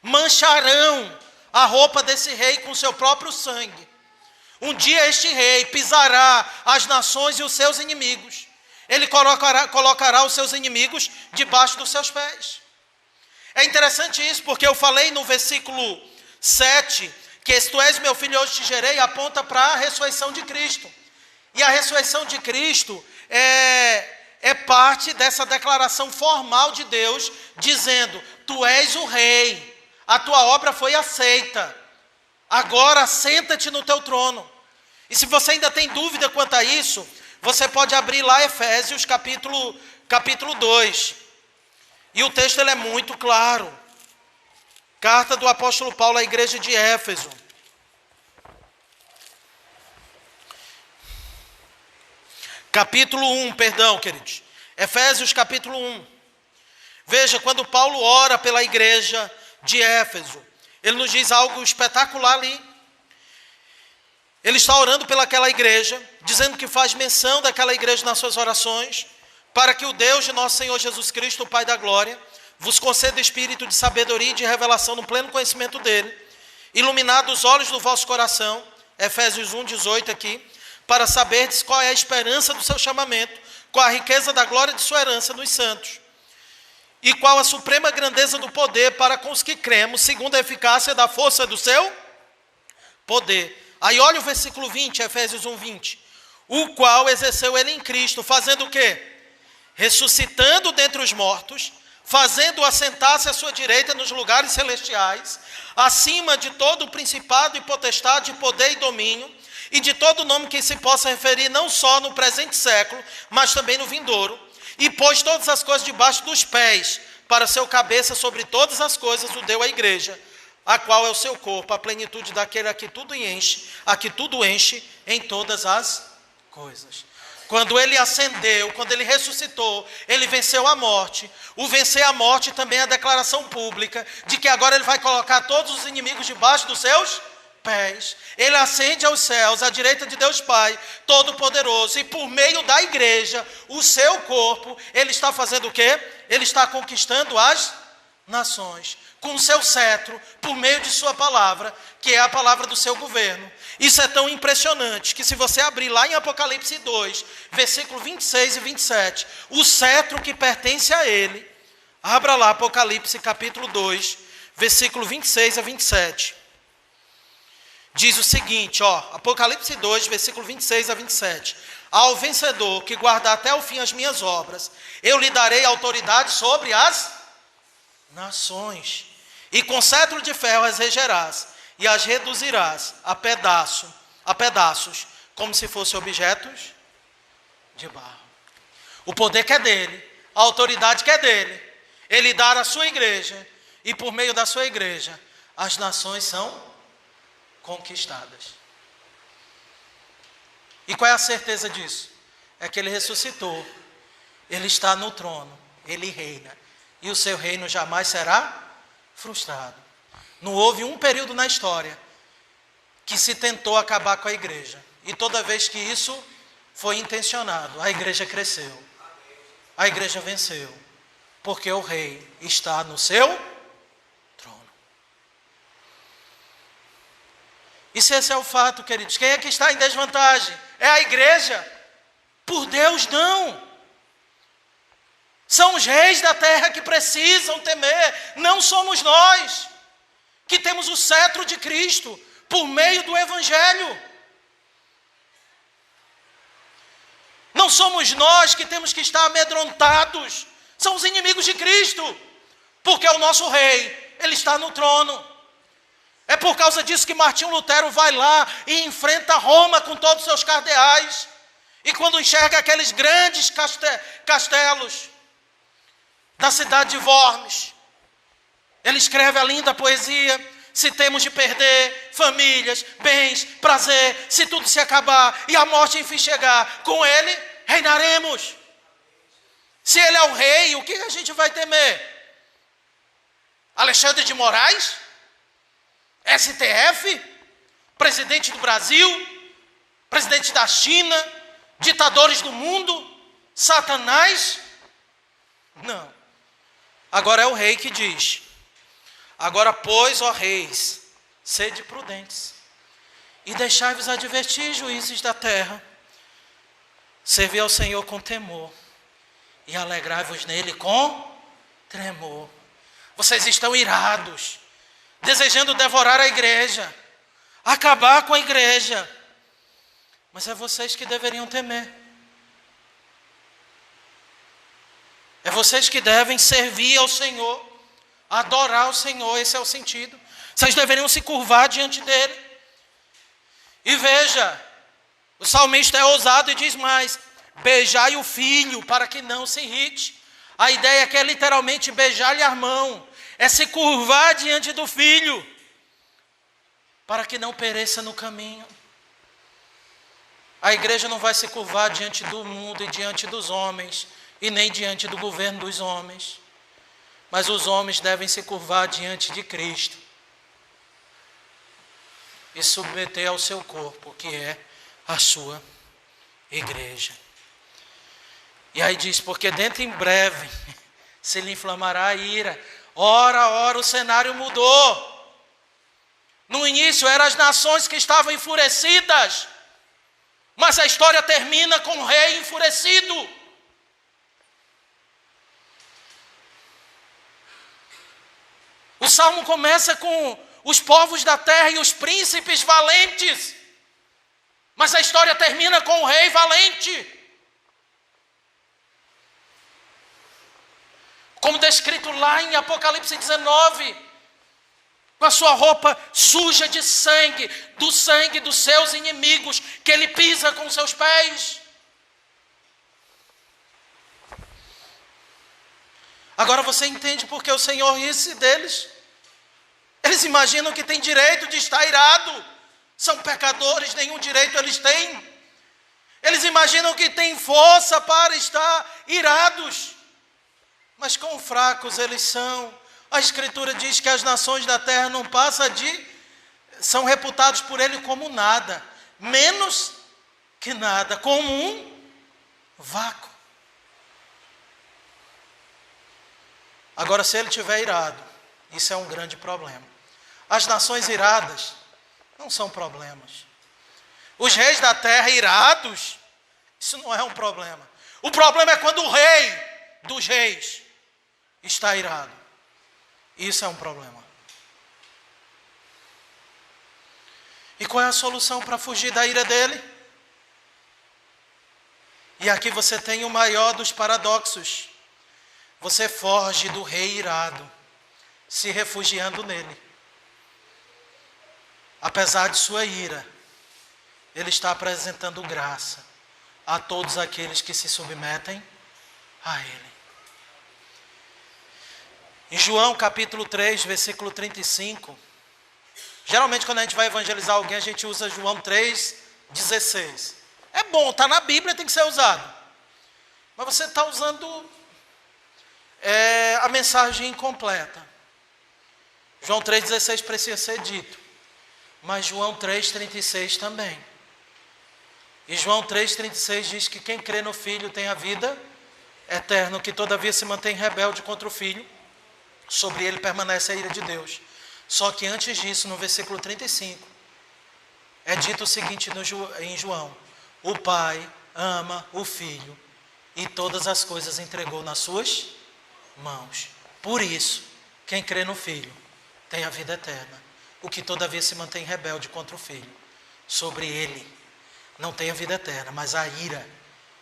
mancharão a roupa desse rei com seu próprio sangue. Um dia este rei pisará as nações e os seus inimigos. Ele colocará os seus inimigos debaixo dos seus pés. É interessante isso, porque eu falei no versículo 7, que se tu és meu filho, hoje te gerei, aponta para a ressurreição de Cristo. E a ressurreição de Cristo é parte dessa declaração formal de Deus, dizendo: tu és o rei, a tua obra foi aceita, agora senta-te no teu trono. E se você ainda tem dúvida quanto a isso, você pode abrir lá Efésios capítulo 2. E o texto ele é muito claro. Carta do apóstolo Paulo à igreja de Éfeso. Capítulo 1, perdão, queridos. Efésios capítulo 1. Veja, quando Paulo ora pela igreja de Éfeso, ele nos diz algo espetacular ali. Ele está orando pelaquela igreja, dizendo que faz menção daquela igreja nas suas orações, para que o Deus de nosso Senhor Jesus Cristo, o Pai da glória, vos conceda espírito de sabedoria e de revelação no pleno conhecimento dele, iluminado os olhos do vosso coração, Efésios 1, 18 aqui, para saberdes qual é a esperança do seu chamamento, qual a riqueza da glória de sua herança nos santos, e qual a suprema grandeza do poder para com os que cremos, segundo a eficácia da força do seu poder. Aí olha o versículo 20, Efésios 1, 20. o qual exerceu ele em Cristo, fazendo o quê? Ressuscitando dentre os mortos, fazendo-o assentar-se à sua direita nos lugares celestiais, acima de todo o principado e potestade, poder e domínio, e de todo nome que se possa referir não só no presente século, mas também no vindouro, e pôs todas as coisas debaixo dos pés, para seu cabeça sobre todas as coisas o deu à igreja, a qual é o seu corpo, a plenitude daquele a que tudo enche em todas as coisas. Quando ele ascendeu, quando ele ressuscitou, ele venceu a morte. O vencer a morte também é a declaração pública de que agora ele vai colocar todos os inimigos debaixo dos seus pés. Ele ascende aos céus, à direita de Deus Pai, Todo-Poderoso, e por meio da igreja, o seu corpo, ele está fazendo o quê? Ele está conquistando as nações, com o seu cetro, por meio de sua palavra, que é a palavra do seu governo. Isso é tão impressionante, que se você abrir lá em Apocalipse 2, versículo 26 e 27, o cetro que pertence a ele, abra lá Apocalipse capítulo 2, versículo 26 a 27. Diz o seguinte, Apocalipse 2, versículo 26 a 27. Ao vencedor que guardar até o fim as minhas obras, eu lhe darei autoridade sobre as nações, e com cetro de ferro as regerás, e as reduzirás a pedaços, como se fossem objetos de barro. O poder que é dele, a autoridade que é dele, ele dá à sua igreja, e por meio da sua igreja, as nações são conquistadas. E qual é a certeza disso? É que ele ressuscitou, ele está no trono, ele reina, e o seu reino jamais será frustrado. Não houve um período na história que se tentou acabar com a igreja, e toda vez que isso foi intencionado, a igreja cresceu, a igreja venceu, porque o rei está no seu trono. E se esse é o fato, queridos, quem é que está em desvantagem? É a igreja? Por Deus, não. São os reis da terra que precisam temer, não somos nós, que temos o cetro de Cristo, por meio do Evangelho. Não somos nós que temos que estar amedrontados, são os inimigos de Cristo, porque o nosso rei, ele está no trono. É por causa disso que Martinho Lutero vai lá e enfrenta Roma com todos os seus cardeais, e quando enxerga aqueles grandes castelos da cidade de Worms, ele escreve a linda poesia: se temos de perder famílias, bens, prazer, se tudo se acabar e a morte enfim chegar, com ele reinaremos. Se ele é o rei, o que a gente vai temer? Alexandre de Moraes? STF? Presidente do Brasil? Presidente da China? Ditadores do mundo? Satanás? Não. Agora é o rei que diz: agora, pois, ó reis, sede prudentes, e deixai-vos advertir, juízes da terra, servi ao Senhor com temor, e alegrai-vos nele com tremor. Vocês estão irados, desejando devorar a igreja, acabar com a igreja, mas é vocês que deveriam temer. É vocês que devem servir ao Senhor, adorar o Senhor, esse é o sentido. Vocês deveriam se curvar diante dele. E veja, o salmista é ousado e diz mais: beijai o filho para que não se irrite. A ideia aqui é literalmente beijar-lhe a mão, é se curvar diante do filho, para que não pereça no caminho. A igreja não vai se curvar diante do mundo e diante dos homens, e nem diante do governo dos homens, mas os homens devem se curvar diante de Cristo e submeter ao seu corpo, que é a sua igreja. E aí diz: porque dentro em breve se lhe inflamará a ira. Ora, o cenário mudou. No início eram as nações que estavam enfurecidas, mas a história termina com o rei enfurecido. O salmo começa com os povos da terra e os príncipes valentes, Mas a história termina com o rei valente. Como descrito lá em Apocalipse 19, com a sua roupa suja de sangue, do sangue dos seus inimigos, que ele pisa com seus pés. Agora você entende porque o Senhor ri-se deles. Eles imaginam que têm direito de estar irado. São pecadores, nenhum direito eles têm. Eles imaginam que têm força para estar irados. Mas quão fracos eles são. A Escritura diz que as nações da terra não passam são reputados por ele como nada, menos que nada, como um vácuo. Agora, se ele estiver irado, isso é um grande problema. As nações iradas não são problemas. Os reis da terra irados, isso não é um problema. O problema é quando o rei dos reis está irado. Isso é um problema. E qual é a solução para fugir da ira dele? E aqui você tem o maior dos paradoxos. Você foge do rei irado, se refugiando nele. Apesar de sua ira, ele está apresentando graça a todos aqueles que se submetem a ele. Em João capítulo 3, versículo 35, geralmente quando a gente vai evangelizar alguém, a gente usa João 3,16. É bom, está na Bíblia, tem que ser usado. Mas você está usando a mensagem incompleta. João 3,16 precisa ser dito. Mas João 3,36 também. E João 3,36 diz que quem crê no Filho tem a vida eterna, que todavia se mantém rebelde contra o Filho, sobre ele permanece a ira de Deus. Só que antes disso, no versículo 35, é dito o seguinte em João: o Pai ama o Filho e todas as coisas entregou nas suas mãos. Por isso, quem crê no Filho tem a vida eterna. O que todavia se mantém rebelde contra o Filho, sobre ele não tem a vida eterna, mas a ira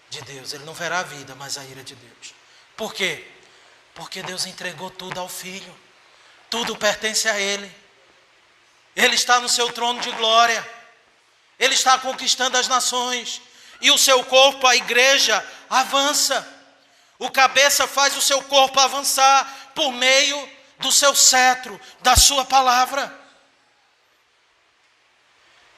de Deus. Ele não verá a vida, mas a ira de Deus. Por quê? Porque Deus entregou tudo ao Filho. Tudo pertence a Ele. Ele está no seu trono de glória. Ele está conquistando as nações. E o seu corpo, a igreja, avança. O cabeça faz o seu corpo avançar por meio do seu cetro, da sua palavra.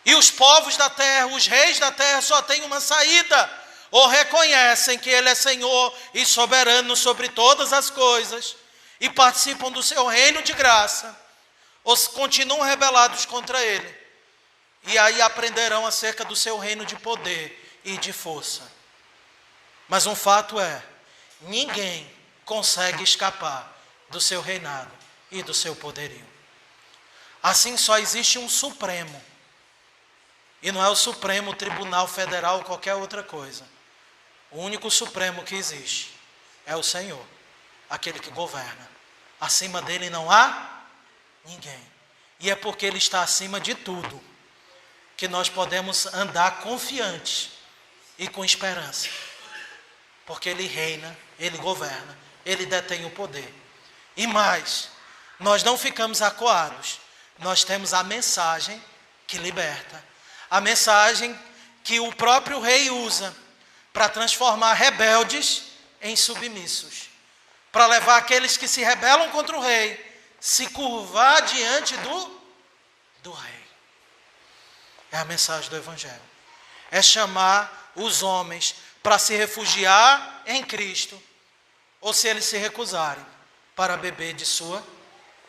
E os povos da terra, os reis da terra só têm uma saída. Ou reconhecem que Ele é Senhor e soberano sobre todas as coisas e participam do seu reino de graça, ou continuam rebelados contra Ele. E aí aprenderão acerca do seu reino de poder e de força. Mas um fato é, ninguém consegue escapar do seu reinado e do seu poderio. Assim só existe um Supremo. E não é o Supremo Tribunal Federal ou qualquer outra coisa. O único Supremo que existe é o Senhor, aquele que governa. Acima dele não há ninguém. E é porque Ele está acima de tudo que nós podemos andar confiantes e com esperança. Porque Ele reina, Ele governa, Ele detém o poder. E mais, nós não ficamos acuados. Nós temos a mensagem que liberta. A mensagem que o próprio rei usa para transformar rebeldes em submissos. Para levar aqueles que se rebelam contra o rei, se curvar diante do rei. É a mensagem do Evangelho. É chamar os homens para se refugiar em Cristo, ou se eles se recusarem, para beber de sua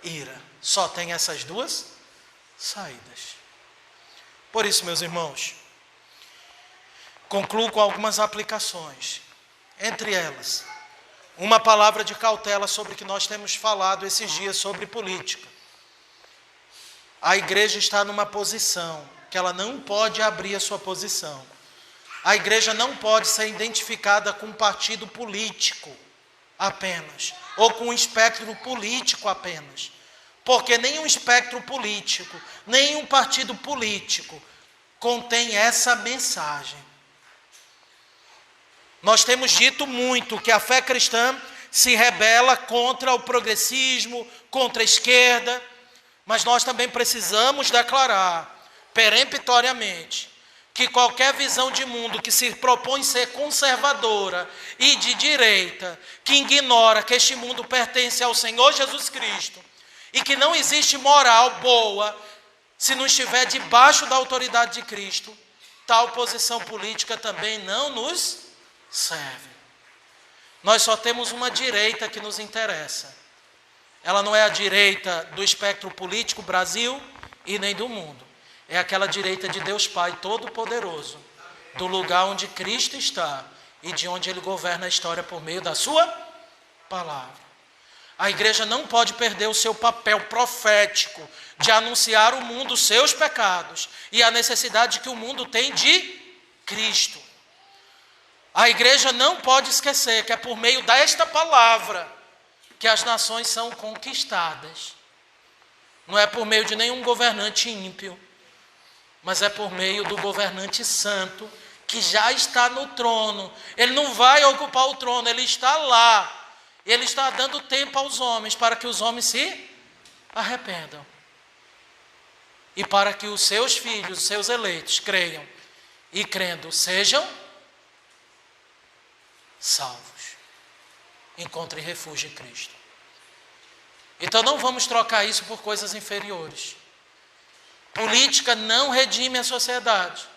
ira. Só tem essas duas saídas. Por isso, meus irmãos, concluo com algumas aplicações. Entre elas, uma palavra de cautela sobre o que nós temos falado esses dias sobre política. A igreja está numa posição que ela não pode abrir a sua posição. A igreja não pode ser identificada com um partido político apenas, ou com um espectro político apenas. Porque nenhum espectro político, nenhum partido político contém essa mensagem. Nós temos dito muito que a fé cristã se rebela contra o progressismo, contra a esquerda, mas nós também precisamos declarar peremptoriamente que qualquer visão de mundo que se propõe ser conservadora e de direita, que ignora que este mundo pertence ao Senhor Jesus Cristo e que não existe moral boa se não estiver debaixo da autoridade de Cristo, tal posição política também não nos serve. Nós só temos uma direita que nos interessa. Ela não é a direita do espectro político Brasil e nem do mundo. É aquela direita de Deus Pai Todo-Poderoso, do lugar onde Cristo está e de onde Ele governa a história por meio da sua palavra. A igreja não pode perder o seu papel profético de anunciar ao mundo os seus pecados e a necessidade que o mundo tem de Cristo. A igreja não pode esquecer que é por meio desta palavra que as nações são conquistadas. Não é por meio de nenhum governante ímpio, mas é por meio do governante santo que já está no trono. Ele não vai ocupar o trono, ele está lá. Ele está dando tempo aos homens para que os homens se arrependam. E para que os seus filhos, os seus eleitos, creiam. E crendo, sejam salvos. Encontrem refúgio em Cristo. Então não vamos trocar isso por coisas inferiores. Política não redime a sociedade.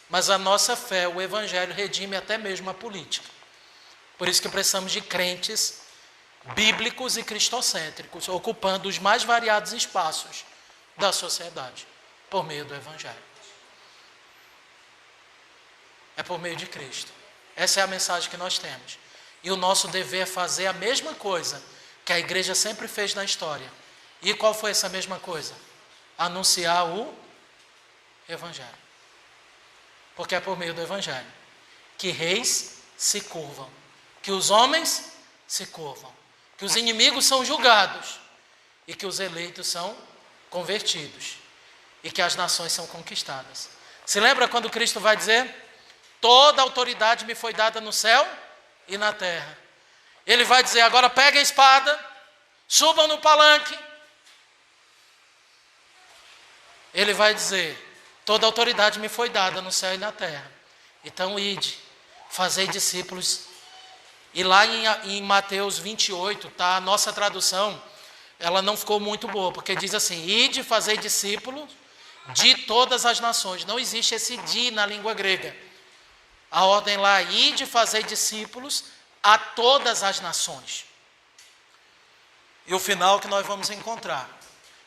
Mas a nossa fé, o Evangelho, redime até mesmo a política. Por isso que precisamos de crentes bíblicos e cristocêntricos, ocupando os mais variados espaços da sociedade, por meio do Evangelho. É por meio de Cristo. Essa é a mensagem que nós temos. E o nosso dever é fazer a mesma coisa que a igreja sempre fez na história. E qual foi essa mesma coisa? Anunciar o Evangelho. Porque é por meio do Evangelho que reis se curvam, que os homens se curvam, que os inimigos são julgados e que os eleitos são convertidos e que as nações são conquistadas. Se lembra quando Cristo vai dizer: toda autoridade me foi dada no céu e na terra. Ele vai dizer: agora peguem a espada, subam no palanque. Ele vai dizer: toda autoridade me foi dada no céu e na terra. Então ide, fazei discípulos. E lá em Mateus 28, tá? A nossa tradução, ela não ficou muito boa, porque diz assim: ide, fazei discípulos de todas as nações. Não existe esse de na língua grega. A ordem lá: ide, fazei discípulos a todas as nações. E o final que nós vamos encontrar,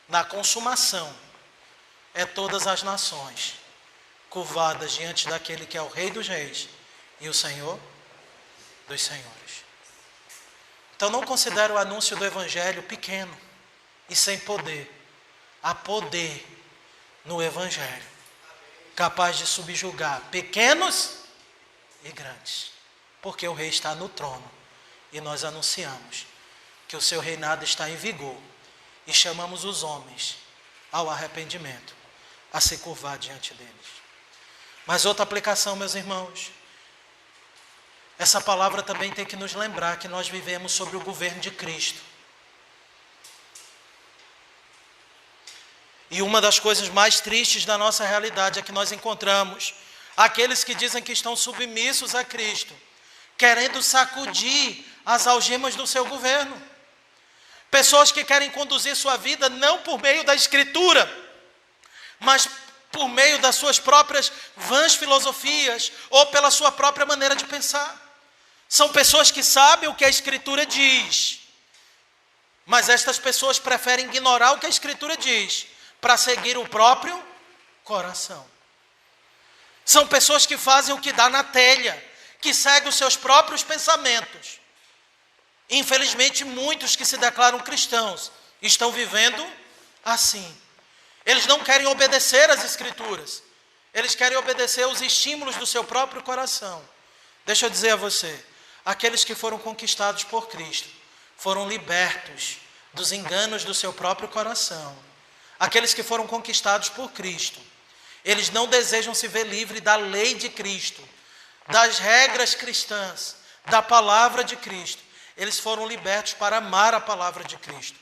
na consumação, é todas as nações curvadas diante daquele que é o Rei dos Reis e o Senhor dos Senhores. Então não considere o anúncio do Evangelho pequeno e sem poder. Há poder no Evangelho, capaz de subjugar pequenos e grandes, porque o Rei está no trono e nós anunciamos que o seu reinado está em vigor e chamamos os homens ao arrependimento, a se curvar diante deles. Mas outra aplicação, meus irmãos, essa palavra também tem que nos lembrar que nós vivemos sob o governo de Cristo. E uma das coisas mais tristes da nossa realidade é que nós encontramos aqueles que dizem que estão submissos a Cristo, querendo sacudir as algemas do seu governo. Pessoas que querem conduzir sua vida não por meio da Escritura, mas por meio das suas próprias vãs filosofias ou pela sua própria maneira de pensar. São pessoas que sabem o que a Escritura diz, mas estas pessoas preferem ignorar o que a Escritura diz para seguir o próprio coração. São pessoas que fazem o que dá na telha, que seguem os seus próprios pensamentos. Infelizmente, muitos que se declaram cristãos estão vivendo assim. Eles não querem obedecer às Escrituras, eles querem obedecer aos estímulos do seu próprio coração. Deixa eu dizer a você, aqueles que foram conquistados por Cristo foram libertos dos enganos do seu próprio coração. Aqueles que foram conquistados por Cristo Eles não desejam se ver livre da lei de Cristo, das regras cristãs, da palavra de Cristo. Eles foram libertos para amar a palavra de Cristo.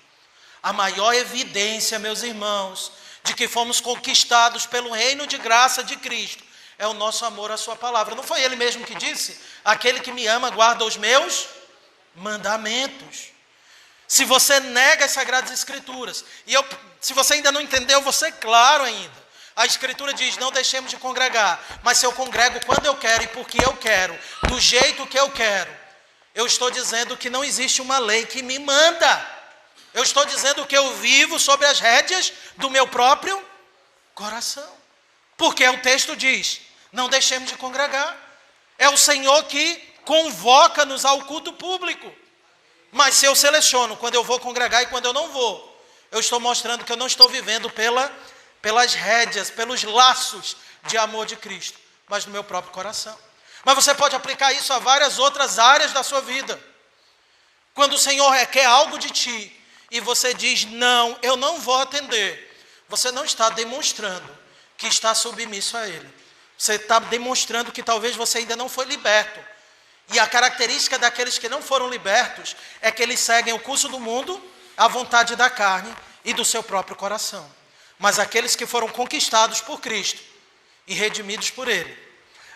A maior evidência, meus irmãos, de que fomos conquistados pelo reino de graça de Cristo é o nosso amor à sua palavra. Não foi ele mesmo que disse? Aquele que me ama guarda os meus mandamentos. Se você nega as Sagradas Escrituras, se você ainda não entendeu, eu vou ser claro ainda. A Escritura diz, não deixemos de congregar, mas se eu congrego quando eu quero e porque eu quero, do jeito que eu quero, eu estou dizendo que não existe uma lei que me manda. Eu estou dizendo que eu vivo sob as rédeas do meu próprio coração. Porque o texto diz, não deixemos de congregar. É o Senhor que convoca-nos ao culto público. Mas se eu seleciono quando eu vou congregar e quando eu não vou, eu estou mostrando que eu não estou vivendo pelas rédeas, pelos laços de amor de Cristo, mas no meu próprio coração. Mas você pode aplicar isso a várias outras áreas da sua vida. Quando o Senhor requer algo de ti, e você diz, não, eu não vou atender, você não está demonstrando que está submisso a Ele. Você está demonstrando que talvez você ainda não foi liberto. E a característica daqueles que não foram libertos é que eles seguem o curso do mundo, a vontade da carne e do seu próprio coração. Mas aqueles que foram conquistados por Cristo e redimidos por Ele,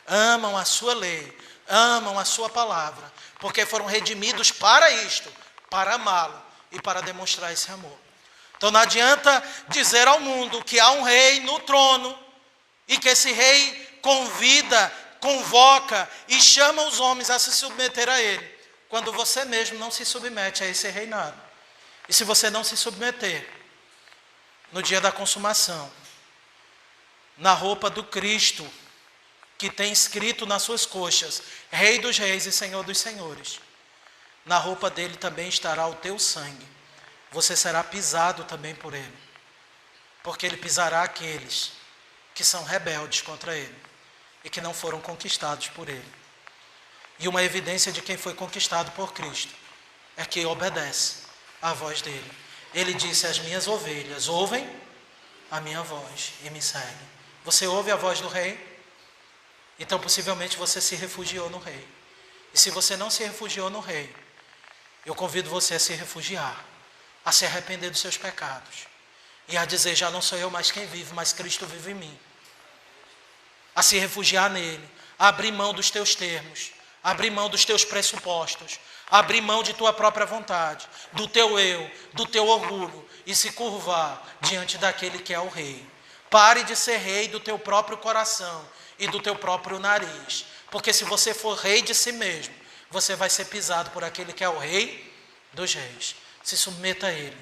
amam a sua lei, amam a sua palavra, porque foram redimidos para isto, para amá-lo e para demonstrar esse amor. Então não adianta dizer ao mundo que há um rei no trono e que esse rei convida, convoca e chama os homens a se submeter a ele, quando você mesmo não se submete a esse reinado. E se você não se submeter, no dia da consumação, na roupa do Cristo, que tem escrito nas suas coxas, Rei dos Reis e Senhor dos Senhores, na roupa dele também estará o teu sangue. Você será pisado também por ele, porque ele pisará aqueles que são rebeldes contra ele e que não foram conquistados por ele. E uma evidência de quem foi conquistado por Cristo é que obedece à voz dele. Ele disse, as minhas ovelhas ouvem a minha voz e me seguem. Você ouve a voz do rei? Então possivelmente você se refugiou no rei. E se você não se refugiou no rei, eu convido você a se refugiar, a se arrepender dos seus pecados e a dizer, já não sou eu mais quem vive, mas Cristo vive em mim. A se refugiar nele, a abrir mão dos teus termos, abrir mão dos teus pressupostos, abrir mão de tua própria vontade, do teu eu, do teu orgulho e se curvar diante daquele que é o rei. Pare de ser rei do teu próprio coração e do teu próprio nariz, porque se você for rei de si mesmo, você vai ser pisado por aquele que é o rei dos reis. Se submeta a ele.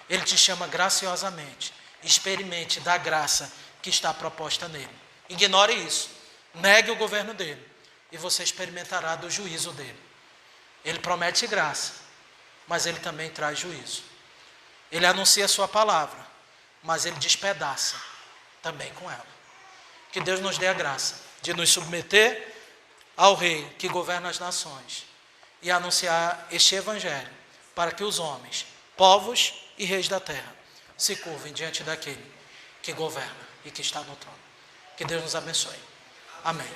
Ele te chama graciosamente. Experimente da graça que está proposta nele. Ignore isso. Negue o governo dele. E você experimentará do juízo dele. Ele promete graça, mas ele também traz juízo. Ele anuncia a sua palavra, mas ele despedaça também com ela. Que Deus nos dê a graça de nos submeter ao rei que governa as nações e anunciar este evangelho para que os homens, povos e reis da terra se curvem diante daquele que governa e que está no trono. Que Deus nos abençoe. Amém.